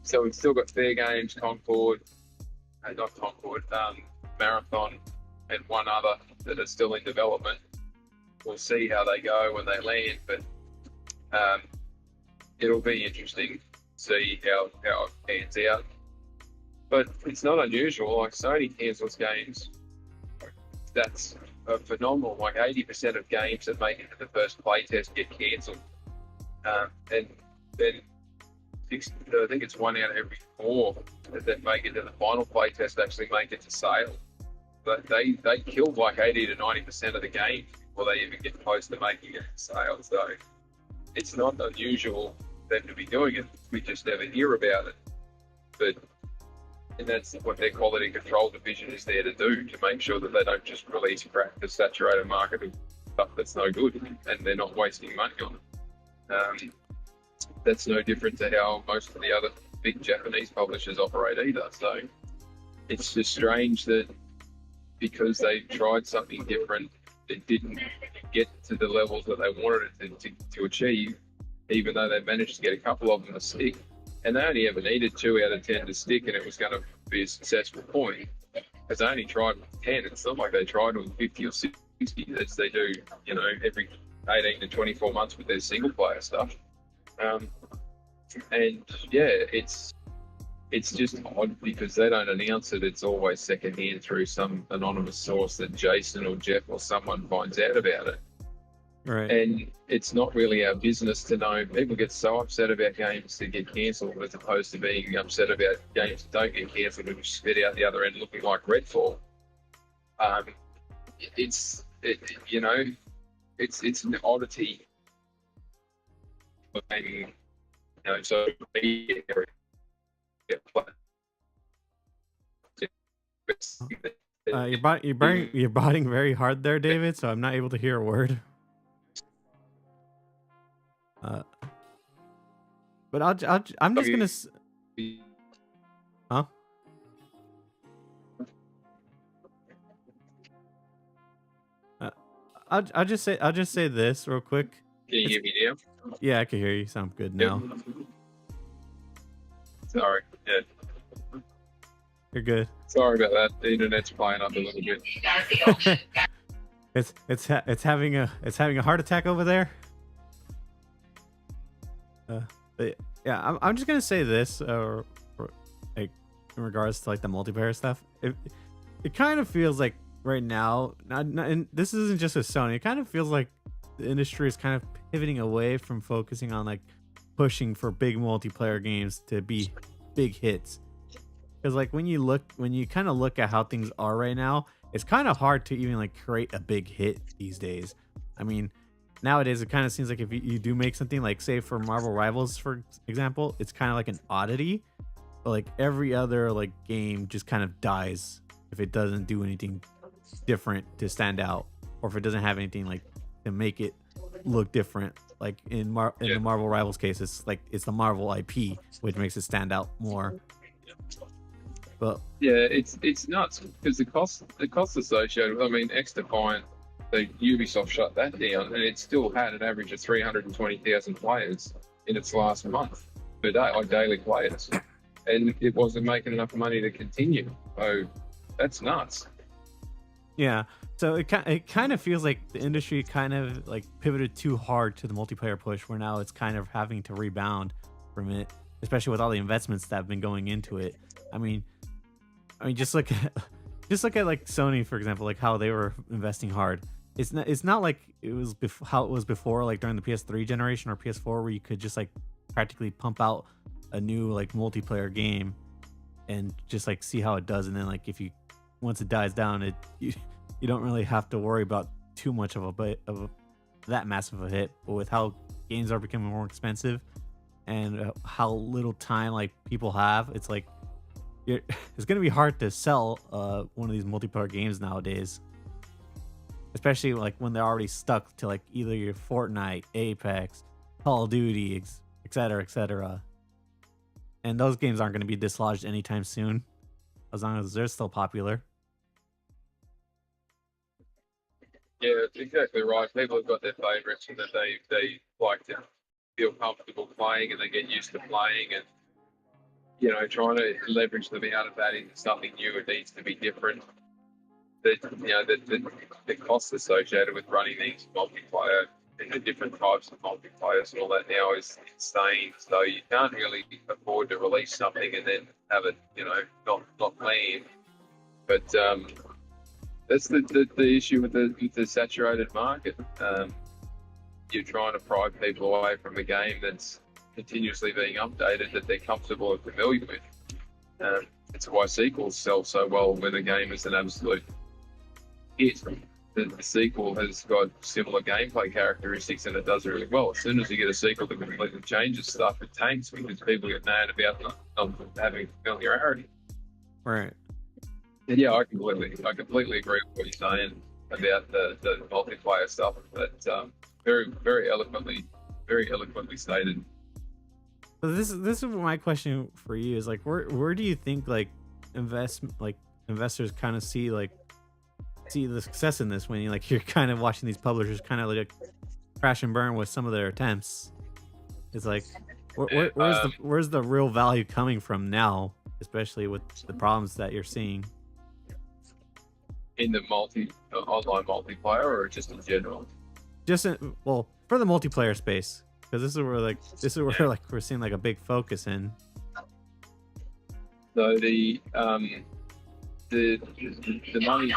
So we've still got Fair Games, Marathon, and one other that are still in development. We'll see how they go when they land, but it'll be interesting to see how it pans out. But it's not unusual. Like Sony cancels games. That's phenomenal. Like 80% of games that make it to the first playtest get cancelled, and then I think it's 1 out of every 4 that make it to the final playtest actually make it to sale. But they killed like 80 to 90% of the game before they even get close to making it to sale. So it's not unusual for them to be doing it. We just never hear about it. And that's what their quality control division is there to do, to make sure that they don't just release crap to saturate a market of stuff that's no good and they're not wasting money on it. That's no different to how most of the other big Japanese publishers operate either. So it's just strange that because they tried something different, it didn't get to the levels that they wanted it to achieve, even though they managed to get a couple of them to stick. And they only ever needed 2 out of 10 to stick, and it was going to be a successful point. Because they only tried with 10. It's not like they tried with 50 or 60 as they do, every 18 to 24 months with their single player stuff. And yeah, it's just odd because they don't announce it. It's always secondhand through some anonymous source that Jason or Jeff or someone finds out about it. Right. And it's not really our business to know. People get so upset about games that get cancelled as opposed to being upset about games that don't get cancelled and spit out the other end looking like Redfall. Um, you know, it's an oddity. And, you know, so You're botting very hard there, David. So I'm not able to hear a word. But I'm just gonna. Huh? I'll just say this real quick. Can you hear me now? Yeah, I can hear you. Sound good now. Sorry. Yeah. You're good. Sorry about that. The internet's playing up a little bit. it's having a heart attack over there. But yeah, I'm just gonna say this, like in regards to like the multiplayer stuff. It kind of feels like right now, and this isn't just with Sony. It kind of feels like the industry is kind of pivoting away from focusing on like pushing for big multiplayer games to be big hits. Because like when you kind of look at how things are right now, it's kind of hard to even like create a big hit these days. I mean, nowadays it kind of seems like if you do make something like, say for Marvel Rivals, for example, it's kind of like an oddity. But like every other like game just kind of dies if it doesn't do anything different to stand out, or if it doesn't have anything like to make it look different. Like in the Marvel Rivals case, it's the Marvel IP, which makes it stand out more. But yeah, it's nuts because the cost associated with, I mean, X Defiant, the Ubisoft shut that down, and it still had an average of 320,000 players in its last month per day, like daily players, and it wasn't making enough money to continue. So that's nuts. Yeah, so it kind of feels like the industry kind of like pivoted too hard to the multiplayer push, where now it's kind of having to rebound from it, especially with all the investments that have been going into it. I mean, just look at like Sony, for example, like how they were investing hard. It's not like it was how it was before, like during the PS3 generation or PS4, where you could just like practically pump out a new like multiplayer game and just like see how it does, and then like once it dies down, you don't really have to worry about too much of that massive of a hit. But with how games are becoming more expensive and how little time like people have, it's like it's gonna be hard to sell one of these multiplayer games nowadays, especially like when they're already stuck to like either your Fortnite, Apex, Call of Duty, etc. And those games aren't going to be dislodged anytime soon, as long as they're still popular. Yeah, that's exactly right. People have got their favourites and that they like to feel comfortable playing, and they get used to playing, and trying to leverage them out of that into something new. It needs to be different. The costs associated with running these multiplayer and the different types of multiplayers and all that now is insane. So you can't really afford to release something and then have it, not land. But that's the issue with the saturated market. You're trying to pry people away from a game that's continuously being updated, that they're comfortable and familiar with. It's why sequels sell so well when a game is an absolute hit. The sequel has got similar gameplay characteristics and it does really well. As soon as you get a sequel that completely changes stuff, it tanks because people get mad about not having familiarity. Right. And yeah, I completely agree with what you're saying about the multiplayer stuff. But very, very eloquently stated. So this is my question for you is like, where do you think like investors kind of see the success in this, when you're kind of watching these publishers kind of like crash and burn with some of their attempts? It's like where's the real value coming from now, especially with the problems that you're seeing in the online multiplayer, or just in general? For the multiplayer space, because this is where we're seeing like a big focus in. So the money.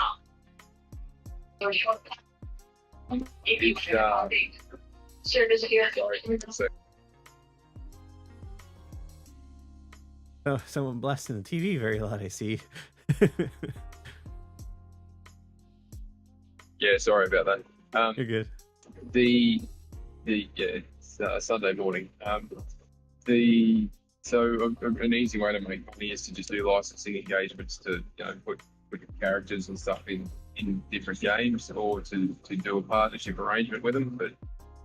Service here. So, Oh, someone blasting the TV very loud, I see. yeah, sorry about that. You're good. It's Sunday morning. An easy way to make money is to just do licensing engagements to put characters and stuff in different games, or to do a partnership arrangement with them. But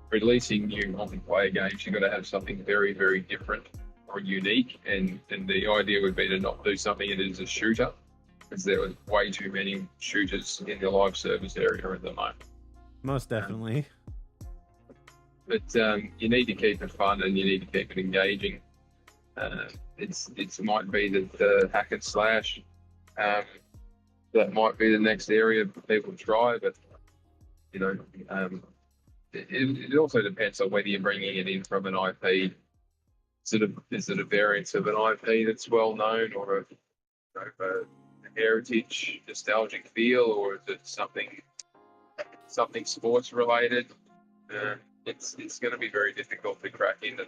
releasing new multiplayer games, you've got to have something very, very different or unique, and the idea would be to not do something that is a shooter, because there are way too many shooters in the live service area at the moment. Most definitely. But you need to keep it fun, and you need to keep it engaging. It might be that the hack and slash, that might be the next area people try, but it also depends on whether you're bringing it in from an IP. Is it a variant of an IP that's well known, or a heritage, nostalgic feel, or is it something sports related? It's going to be very difficult to crack into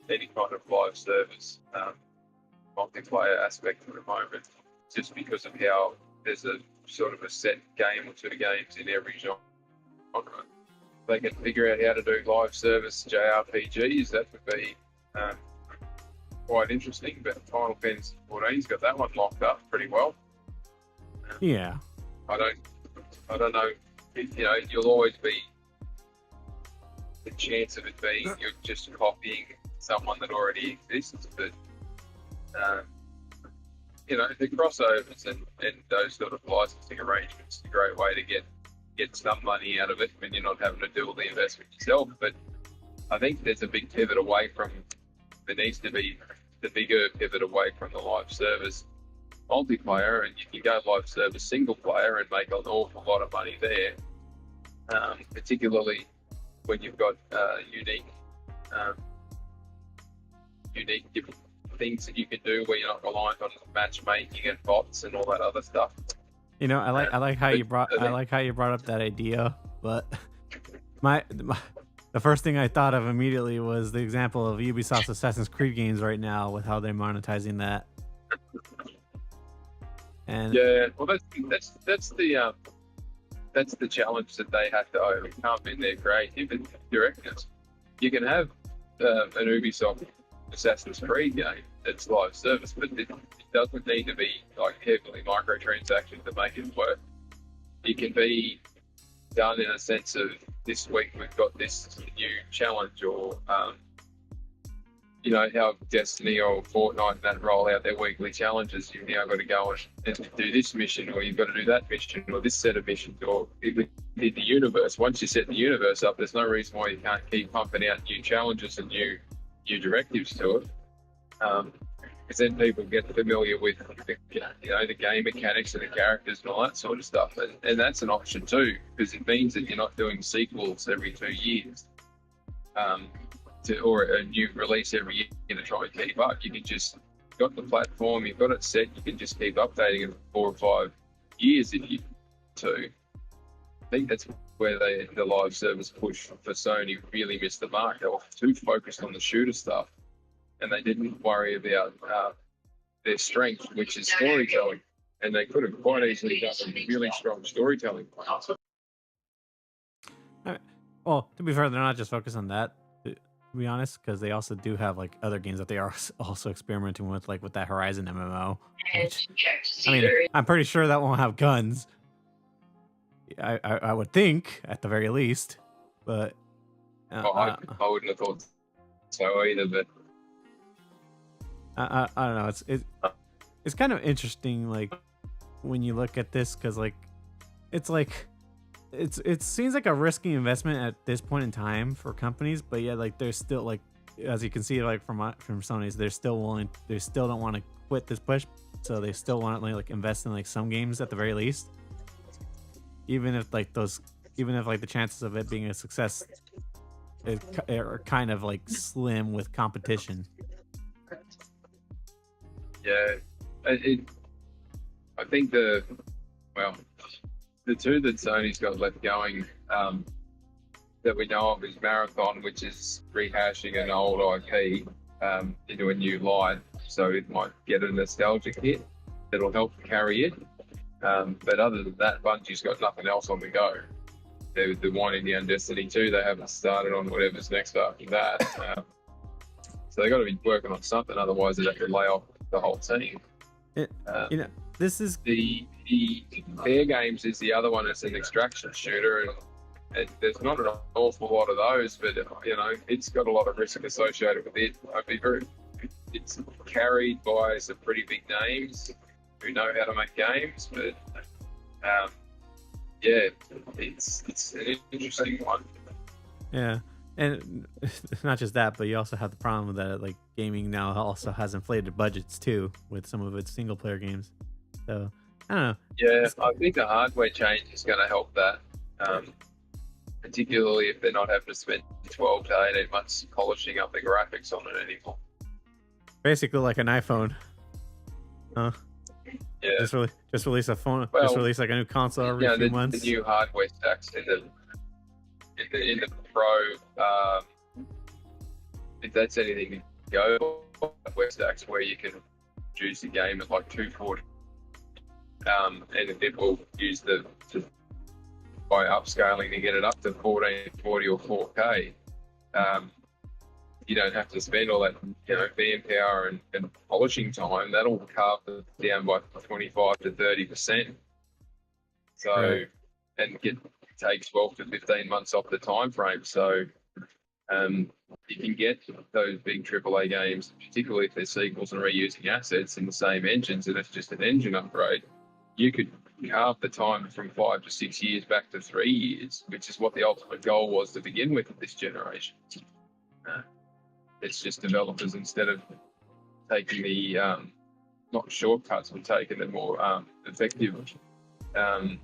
any kind of live service multiplayer aspect at the moment, just because of how there's a sort of a set game or two games in every genre. They can figure out how to do live service JRPGs. That would be quite interesting. But Final Fantasy 14's got that one locked up pretty well. Yeah. I don't know. You'll always be the chance of it being you're just copying someone that already exists, but the crossovers and those sort of licensing arrangements is a great way to get some money out of it when you're not having to do all the investment yourself. But I think there's a big pivot away from, there needs to be the bigger pivot away from the live service multiplayer, and you can go live service single player and make an awful lot of money there, particularly when you've got unique different things that you can do where you're not reliant on matchmaking and bots and all that other stuff. I like how you brought up that idea, but the first thing I thought of immediately was the example of Ubisoft's Assassin's Creed games right now with how they're monetizing that. And yeah, well, that's the challenge that they have to overcome in their creative directors. You can have an Ubisoft Assassin's Creed game that's live service, but it doesn't need to be like heavily microtransactions to make it work. It can be done in a sense of, this week we've got this new challenge, or how Destiny or Fortnite and that roll out their weekly challenges. You've now got to go and do this mission, or you've got to do that mission, or this set of missions, or the universe. Once you set the universe up, there's no reason why you can't keep pumping out new challenges and new directives to it. Because then people get familiar with the game mechanics and the characters and all that sort of stuff, and that's an option too, because it means that you're not doing sequels every 2 years. Or a new release every year to try and keep up. You can just got the platform, you've got it set, you can just keep updating it for 4 or 5 years if you to. I think that's where the live service push for Sony really missed the mark. They were too focused on the shooter stuff, and they didn't worry about their strength, which is storytelling. And they could have quite easily done a really strong storytelling plan. Well, to be fair, they're not just focused on that, to be honest, because they also do have like other games that they are also experimenting with, like with that Horizon MMO. Which, I'm pretty sure that won't have guns. I would think, at the very least, but I wouldn't have thought so either. But I don't know. It's kind of interesting, like when you look at this, because it seems like a risky investment at this point in time for companies, but yeah, like there's still, like, as you can see, like from Sony's, they still don't want to quit this push, so they still want to like invest in like some games at the very least, even if the chances of it being a success are kind of like slim with competition. Yeah, I think the two that Sony's got left going, that we know of is Marathon, which is rehashing an old IP into a new light, so it might get a nostalgic hit that'll help carry it. But other than that, Bungie's got nothing else on the go. They're winding down Destiny 2. They haven't started on whatever's next after that. So they've got to be working on something, otherwise they'd have to lay off the whole team. This is the Bear Games is the other one. It's an extraction shooter, and there's not an awful lot of those, but it's got a lot of risk associated with it. It's carried by some pretty big names who know how to make games, but it's an interesting one. Yeah, and it's not just that, but you also have the problem that like gaming now also has inflated budgets too with some of its single player games. So I don't know. Yeah, I think the hardware change is going to help that, particularly if they're not having to spend 12 to 18 months polishing up the graphics on it anymore. Basically, like an iPhone. Yeah. Just release a phone. Well, just release like a new console every few months. The new hardware stacks in the Pro, if that's anything to go, hardware stacks where you can produce a game at like 240, and it will use by upscaling to get it up to 1440 or 4K. You don't have to spend all that, VM power and polishing time. That'll carve it down by 25 to 30%. So, right. And takes 12 to 15 months off the time frame. So, you can get those big AAA games, particularly if they're sequels and reusing assets in the same engines, and it's just an engine upgrade. You could carve the time from 5 to 6 years back to 3 years, which is what the ultimate goal was to begin with this generation. It's just developers, instead of taking the not shortcuts, but taking the more effective,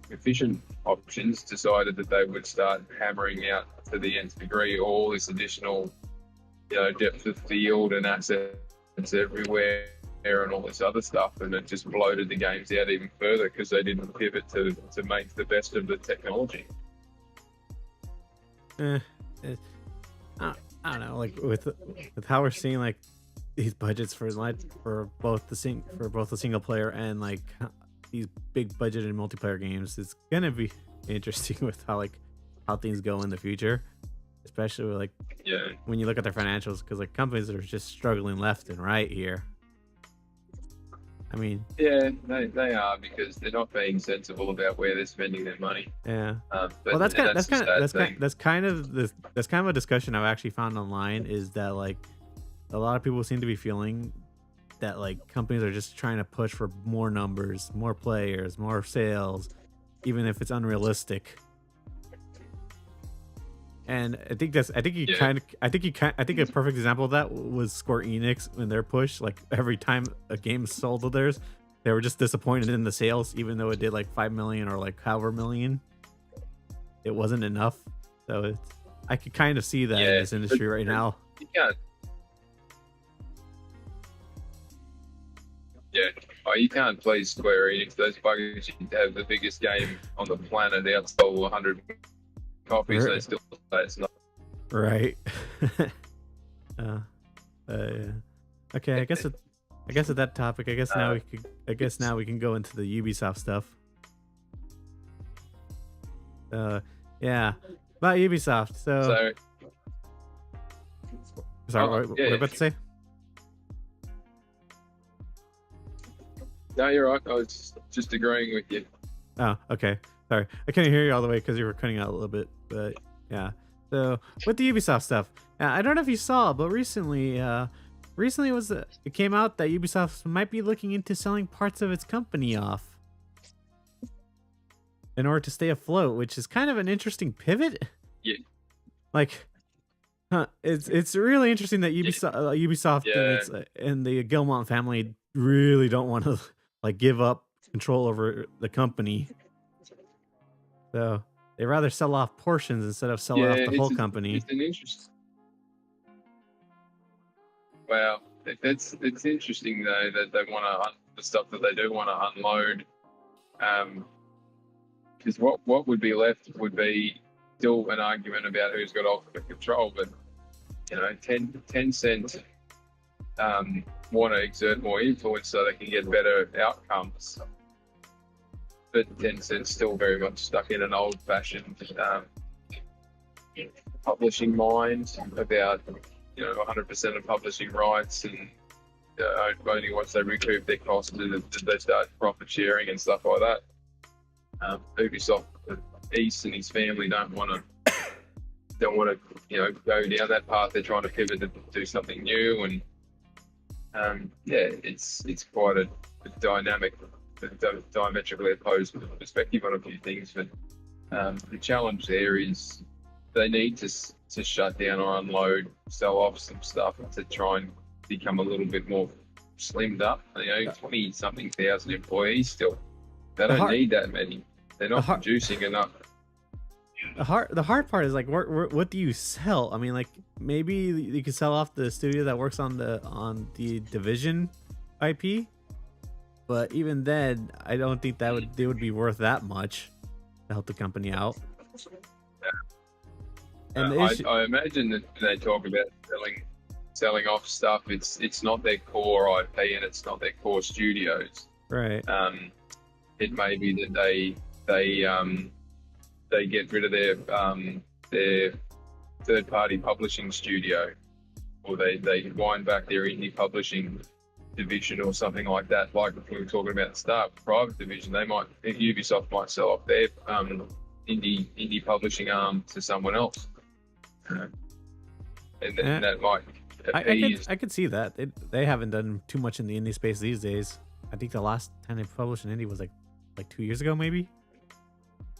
efficient options, decided that they would start hammering out to the nth degree all this additional, depth of field and assets everywhere and all this other stuff, and it just bloated the games out even further because they didn't pivot to make the best of the technology. I don't know, like with how we're seeing like these budgets for both the single player and like these big budgeted multiplayer games, it's gonna be interesting with how things go in the future, especially with, when you look at their financials, because like companies are just struggling left and right here. I mean, yeah, they are, because they're not being sensible about where they're spending their money. Yeah. Well, that's kind of a discussion I've actually found online, is that like a lot of people seem to be feeling that like companies are just trying to push for more numbers, more players, more sales, even if it's unrealistic. And I think a perfect example of that was Square Enix when their push. Like every time a game sold of theirs, they were just disappointed in the sales, even though it did like 5 million or like however million. It wasn't enough. So I could kind of see that in this industry right now. You can't please Square Enix. Those buggers have the biggest game on the planet, outsold 100 copies. They still say it's not right. Okay, I guess at that topic, now we can go into the Ubisoft stuff. Yeah, about Ubisoft. Sorry, what were you about to say? No, you're right. I was just agreeing with you. Oh, okay. Sorry, I couldn't hear you all the way because you were cutting out a little bit. But yeah, so with the Ubisoft stuff, I don't know if you saw, but recently it came out that Ubisoft might be looking into selling parts of its company off in order to stay afloat, which is kind of an interesting pivot. Yeah. Like, it's really interesting that Ubisoft and the Guillemot family really don't want to like give up control over the company. So they rather sell off portions instead of selling off the whole company. It's an interesting. Well, it's interesting though that they want to the stuff that they do want to unload. Because what would be left would be still an argument about who's got ultimate control, but 10 want to exert more influence so they can get better outcomes. But Tencent's still very much stuck in an old-fashioned publishing mind about 100% of publishing rights, and only once they recoup their costs do they start profit sharing and stuff like that. Ubisoft East and his family don't want to go down that path. They're trying to pivot to do something new, and it's quite a dynamic, diametrically opposed perspective on a few things. But the challenge there is they need to shut down or unload, sell off some stuff to try and become a little bit more slimmed up. 20-something thousand employees still. They don't need that many. They're not producing enough. The hard part is like, what do you sell? I mean, like, maybe you could sell off the studio that works on the Division IP, but even then, I don't think they would be worth that much to help the company out. And I imagine that when they talk about selling off stuff, it's not their core IP and it's not their core studios. Right. It may be that they get rid of their third-party publishing studio, or they wind back their indie publishing division or something like that. Like we were talking about at the start, private division, Ubisoft might sell off their indie publishing arm to someone else, and that might. I could see that. They haven't done too much in the indie space these days. I think the last time they published an indie was like 2 years ago, maybe,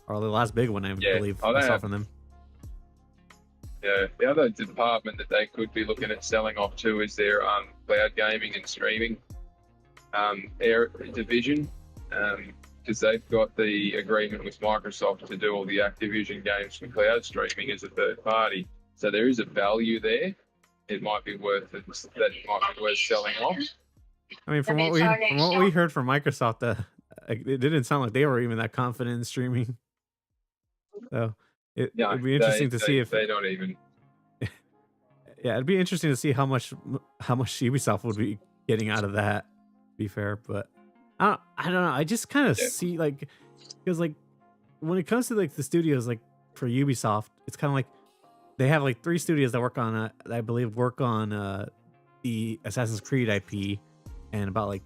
or the last big one I believe I saw from them. Yeah, the other department that they could be looking at selling off to is their cloud gaming and streaming division, because they've got the agreement with Microsoft to do all the Activision games for cloud streaming as a third party. So there is a value there. It might be worth selling off. I mean, from what we heard from Microsoft, it didn't sound like they were even that confident in streaming. So it'd be interesting to see if they don't even. Yeah, it'd be interesting to see how much Ubisoft would be getting out of that. To be fair, but I don't know. I just kind of see because when it comes to the studios for Ubisoft, it's kind of like they have 3 studios that work on I believe work on the Assassin's Creed IP, and about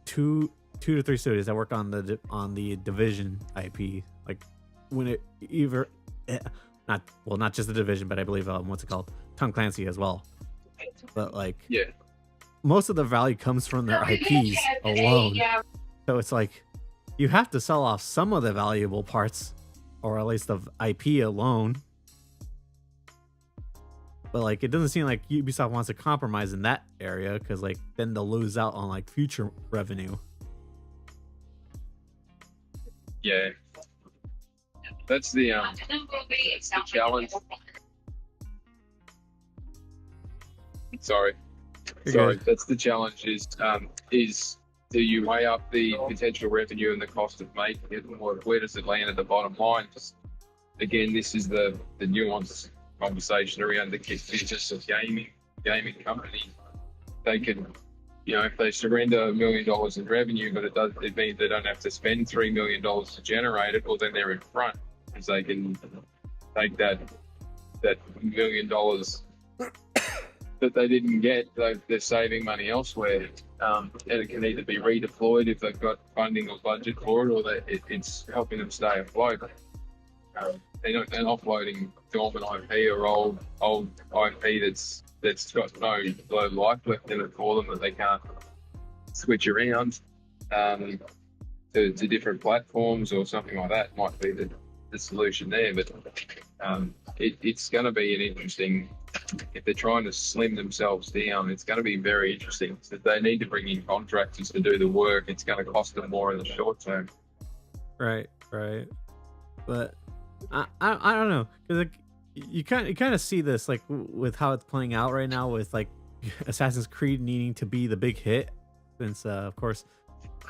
2 to 3 studios that work on the Division IP. When it either not just the Division, but I believe what's it called, Tom Clancy as well. But most of the value comes from their IPs alone. So it's you have to sell off some of the valuable parts, or at least the IP alone. But it doesn't seem like Ubisoft wants to compromise in that area, because then they'll lose out on future revenue. Yeah, that's the challenge. Sorry, that's the challenge. Is do you weigh up the potential revenue and the cost of making it, or where does it land at the bottom line? Just, again, this is the nuanced conversation around the business of gaming companies. They can, if they surrender $1 million in revenue, but it means they don't have to spend $3 million to generate it, well, then they're in front, because they can take that $1 million that they didn't get. They're saving money elsewhere, and it can either be redeployed if they've got funding or budget for it, or it's helping them stay afloat. They're not offloading dormant IP or old IP that's got no life left in it for them, that they can't switch around to different platforms or something like that. Might be the solution there, but it's going to be an interesting, if they're trying to slim themselves down, it's going to be very interesting. So they need to bring in contractors to do the work. It's going to cost them more in the short term. Right. But I don't know, because you kind of see this with how it's playing out right now, with Assassin's Creed needing to be the big hit, since of course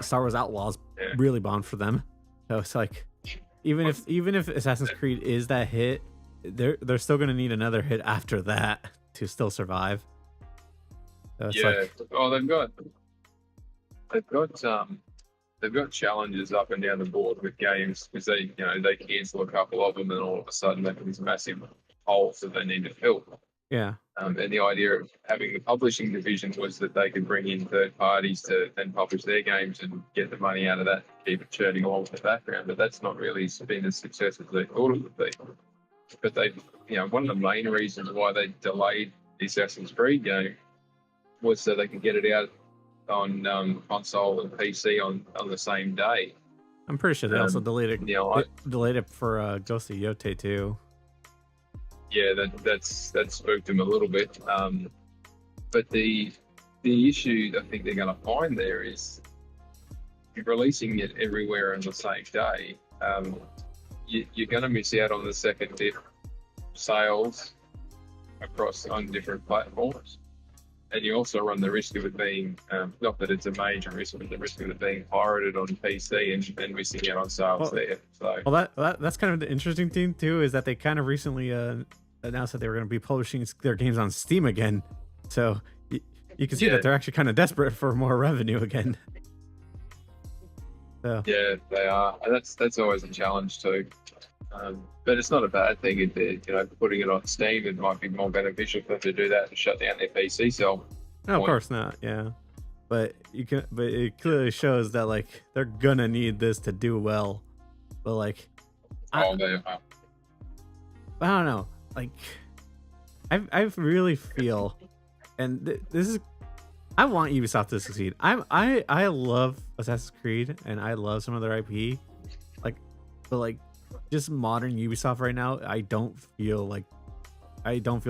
Star Wars Outlaws really bombed for them. So it's even if Assassin's Creed is that hit, they're still gonna need another hit after that to still survive. So it's Yeah. Oh, they've got challenges up and down the board with games because they cancel a couple of them and all of a sudden they have these massive holes that they need to fill. yeah. And the idea of having the publishing division was that they could bring in third parties to then publish their games and get the money out of that, keep it churning along in the background. But that's not really been as successful as they thought it would be. But one of the main reasons why they delayed the Assassin's Creed game was so they could get it out on console and PC on the same day. I'm pretty sure they also delayed it. Delayed it for Ghost of Yote too. Yeah, that spooked them a little bit. But the issue I think they're going to find there is releasing it everywhere on the same day. You're going to miss out on the second dip sales on different platforms. And you also run the risk of it being, not that it's a major risk, but the risk of it being pirated on PC and missing out on sales there. So, well, that's kind of the interesting thing too, is that they kind of recently announced that they were going to be publishing their games on Steam again. So you can see that they're actually kind of desperate for more revenue again. So. Yeah, they are, and that's always a challenge too. But it's not a bad thing if they're, putting it on Steam. It might be more beneficial for them to do that and shut down their PC sale. No, of course not. Yeah, but it clearly shows that like they're gonna need this to do well. But like, they are. I don't know. Like, I really feel, and this is, I want Ubisoft to succeed. I love Assassin's Creed and I love some of their IP, but just modern Ubisoft right now, I don't feel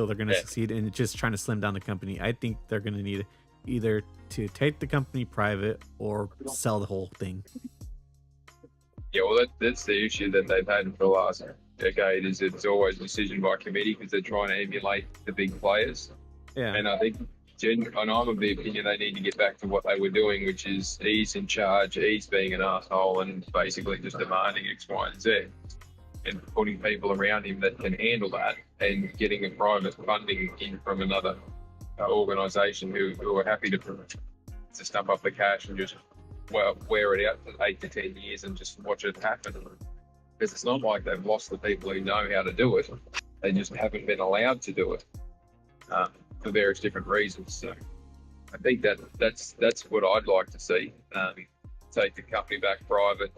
they're gonna succeed in just trying to slim down the company. I think they're gonna need either to take the company private or sell the whole thing. Yeah, well, that's the issue that they've had for the last decade. Is it's always a decision by committee because they're trying to emulate the big players. Yeah, and I think, and I'm of the opinion they need to get back to what they were doing, which is ease in charge, ease being an asshole, and basically just demanding X, Y, and Z. And putting people around him that can handle that and getting a private funding in from another organisation who are happy to stump up the cash and just wear it out for 8 to 10 years and just watch it happen. Because it's not like they've lost the people who know how to do it. They just haven't been allowed to do it for various different reasons. So I think that's what I'd like to see. Take the company back private,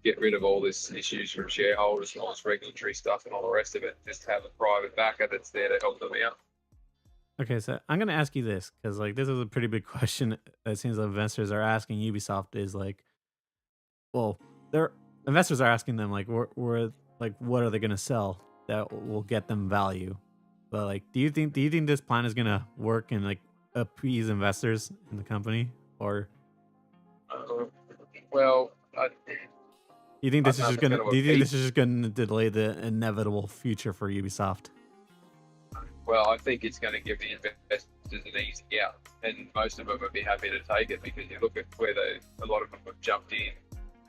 get rid of all this issues from shareholders and all this regulatory stuff and all the rest of it. Just have a private backer that's there to help them out. Okay, so I'm gonna ask you this because this is a pretty big question. It seems like investors are asking Ubisoft is their investors are asking them what are they gonna sell that will get them value? But do you think this plan is gonna work and appease investors in the company, or? Do you think this is just gonna? Do you think this is just gonna delay the inevitable future for Ubisoft? Well, I think it's going to give the investors an easy out, and most of them would be happy to take it because you look at where a lot of them have jumped in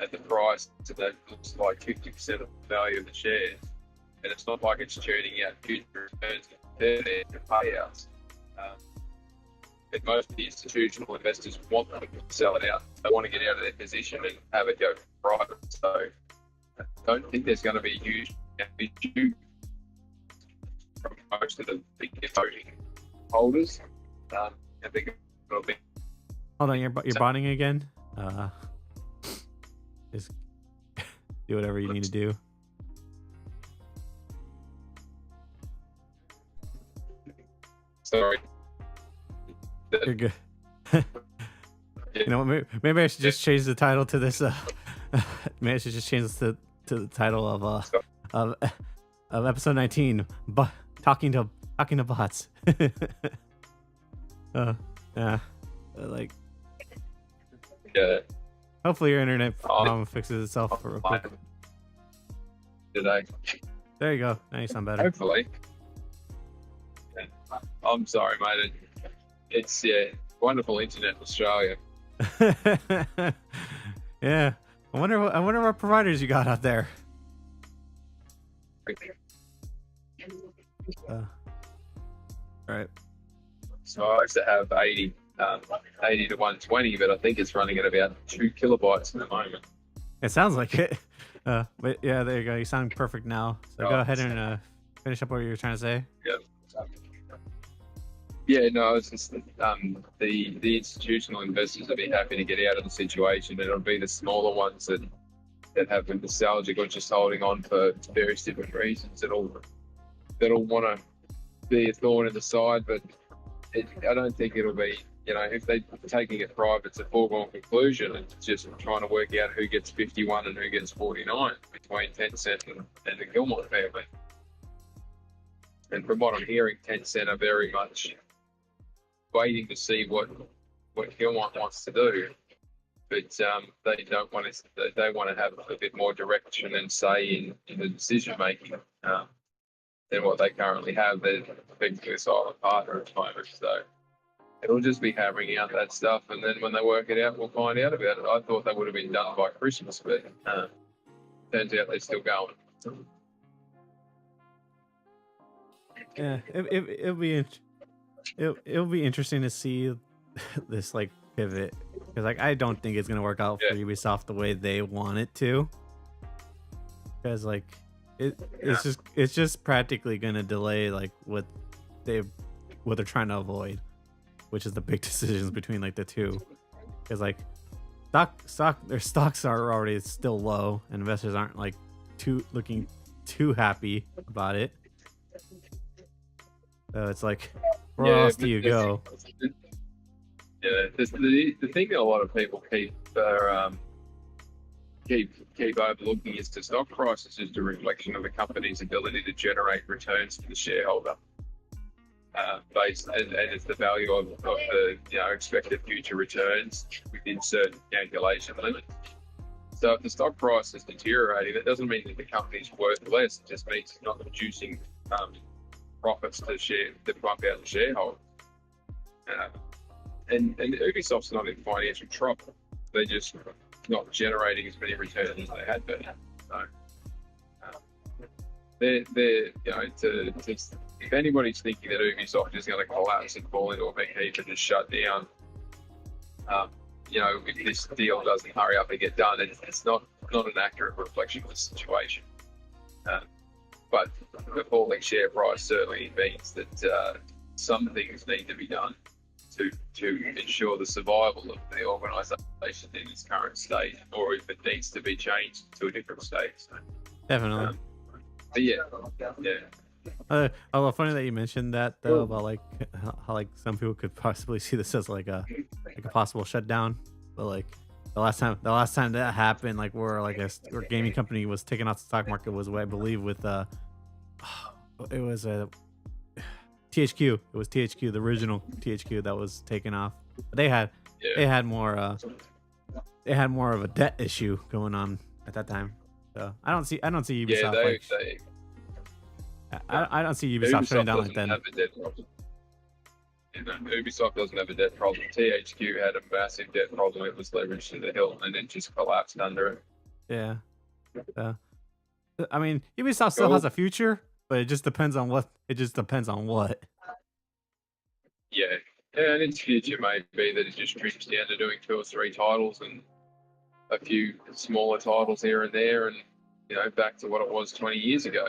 at the price, so that looks like 50% of the value of the shares, and it's not like it's churning out future returns and payouts. But most of the institutional investors want them to sell it out. They want to get out of their position and have it go private. So I don't think there's going to be a huge issue from most of the big voting holders. I think it'll be. Hold on, you're botting again. Just do whatever you need to do. Sorry. You're good. Maybe I should just change the title to this. Maybe I should just change this to the title of episode 19. But talking to bots. Yeah. Yeah. Hopefully your internet problem fixes itself real quick. Today. There you go. Now you sound better. Hopefully. Yeah. I'm sorry, mate. It's wonderful internet in Australia. Yeah. I wonder what providers you got out there. Right. So I used to have 80 to 120, but I think it's running at about 2 kilobytes at the moment. It sounds like it. But yeah, there you go. You sound perfect now. So go ahead and finish up what you were trying to say. Yeah, no, it's just the institutional investors will be happy to get out of the situation. It'll be the smaller ones that have been nostalgic or just holding on for various different reasons that'll want to be a thorn in the side. But I don't think it'll be, if they're taking it private, it's a foregone conclusion. It's just trying to work out who gets 51 and who gets 49 between Tencent and the Gilmore family. And from what I'm hearing, Tencent are very much waiting to see what Gilmore wants to do, but they don't want to. They want to have a bit more direction and say in the decision making than what they currently have. They're effectively a silent partner at the moment, so it'll just be hammering out that stuff, and then when they work it out, we'll find out about it. I thought they would have been done by Christmas, but turns out they're still going. Yeah, it'll be interesting to see this like pivot, because like I don't think it's gonna work out for Ubisoft the way they want it to, because like it's just practically gonna delay like what they're trying to avoid, which is the big decisions between like the two, because like their stocks are already still low and investors aren't like looking too happy about it. So it's like, where else do you go? Yeah, the thing that a lot of people keep overlooking is the stock price is just a reflection of the company's ability to generate returns for the shareholder, and it's the value of the expected future returns within certain calculation limits. So if the stock price is deteriorating, that doesn't mean that the company's worth less. It just means it's not producing profits to pump out the shareholders. And Ubisoft's not in financial trouble. They're just not generating as many returns as they had been. So if anybody's thinking that Ubisoft is going to collapse and fall into a big heap and just shut down, if this deal doesn't hurry up and get done, it's not an accurate reflection of the situation. But the falling share price certainly means that some things need to be done to ensure the survival of the organisation in its current state, or if it needs to be changed to a different state. So, definitely. But yeah. Although funny that you mentioned that though, about like how like some people could possibly see this as like a possible shutdown, but like the last time that happened, like where like a gaming company was taken off the stock market was, I believe, with it was a THQ. It was THQ, the original THQ, that was taken off. They had more of a debt issue going on at that time. So I don't see Ubisoft. I don't see Ubisoft shutting down like that. Ubisoft doesn't have a debt problem. THQ had a massive debt problem. It was leveraged to the hilt, and it just collapsed under it. Yeah. I mean, Ubisoft still has a future, but it just depends on what. Yeah, and its future may be that it just trims down to doing 2 or 3 titles and a few smaller titles here and there, and back to what it was 20 years ago.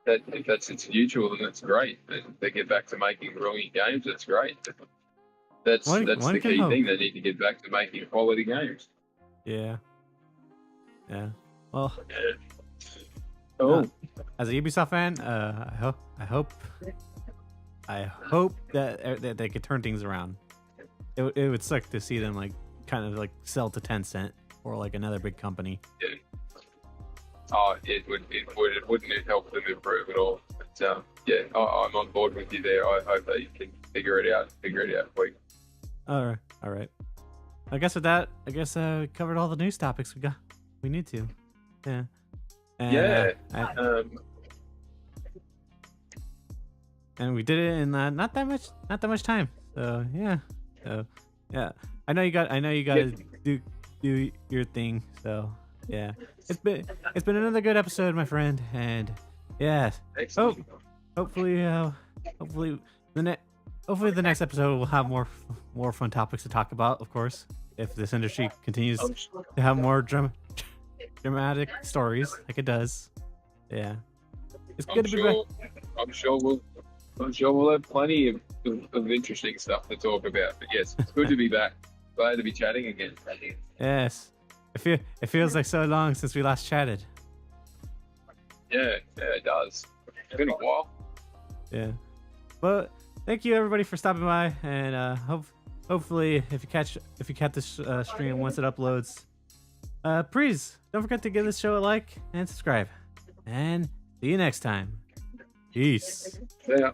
If that's its future, then that's great. And they get back to making brilliant games, that's great. That's the key thing. They need to get back to making quality games. Yeah. Well. Yeah. As a Ubisoft fan, I hope that they could turn things around. It would suck to see them like kind of like sell to Tencent or like another big company. Yeah. It wouldn't help them improve at all. But I'm on board with you there. I hope that you can figure it out quick. All right. I guess with that, covered all the news topics we need to. Yeah. And, and we did it in not that much time. So yeah. I know you got to do your thing. So Yeah, it's been another good episode, my friend, and yeah, Excellent. hopefully hopefully hopefully the next episode will have more fun topics to talk about. Of course, if this industry continues to have more dramatic stories like it does. Yeah, it's good to be back. I'm sure we'll have plenty of interesting stuff to talk about. But yes, it's good to be back. Glad to be chatting again. Yes, it feels like so long since we last chatted. Yeah, it does. It's been a while. Yeah, but thank you everybody for stopping by, and hopefully if you catch this stream once it uploads, please don't forget to give this show a like and subscribe, and see you next time. Peace. Yeah.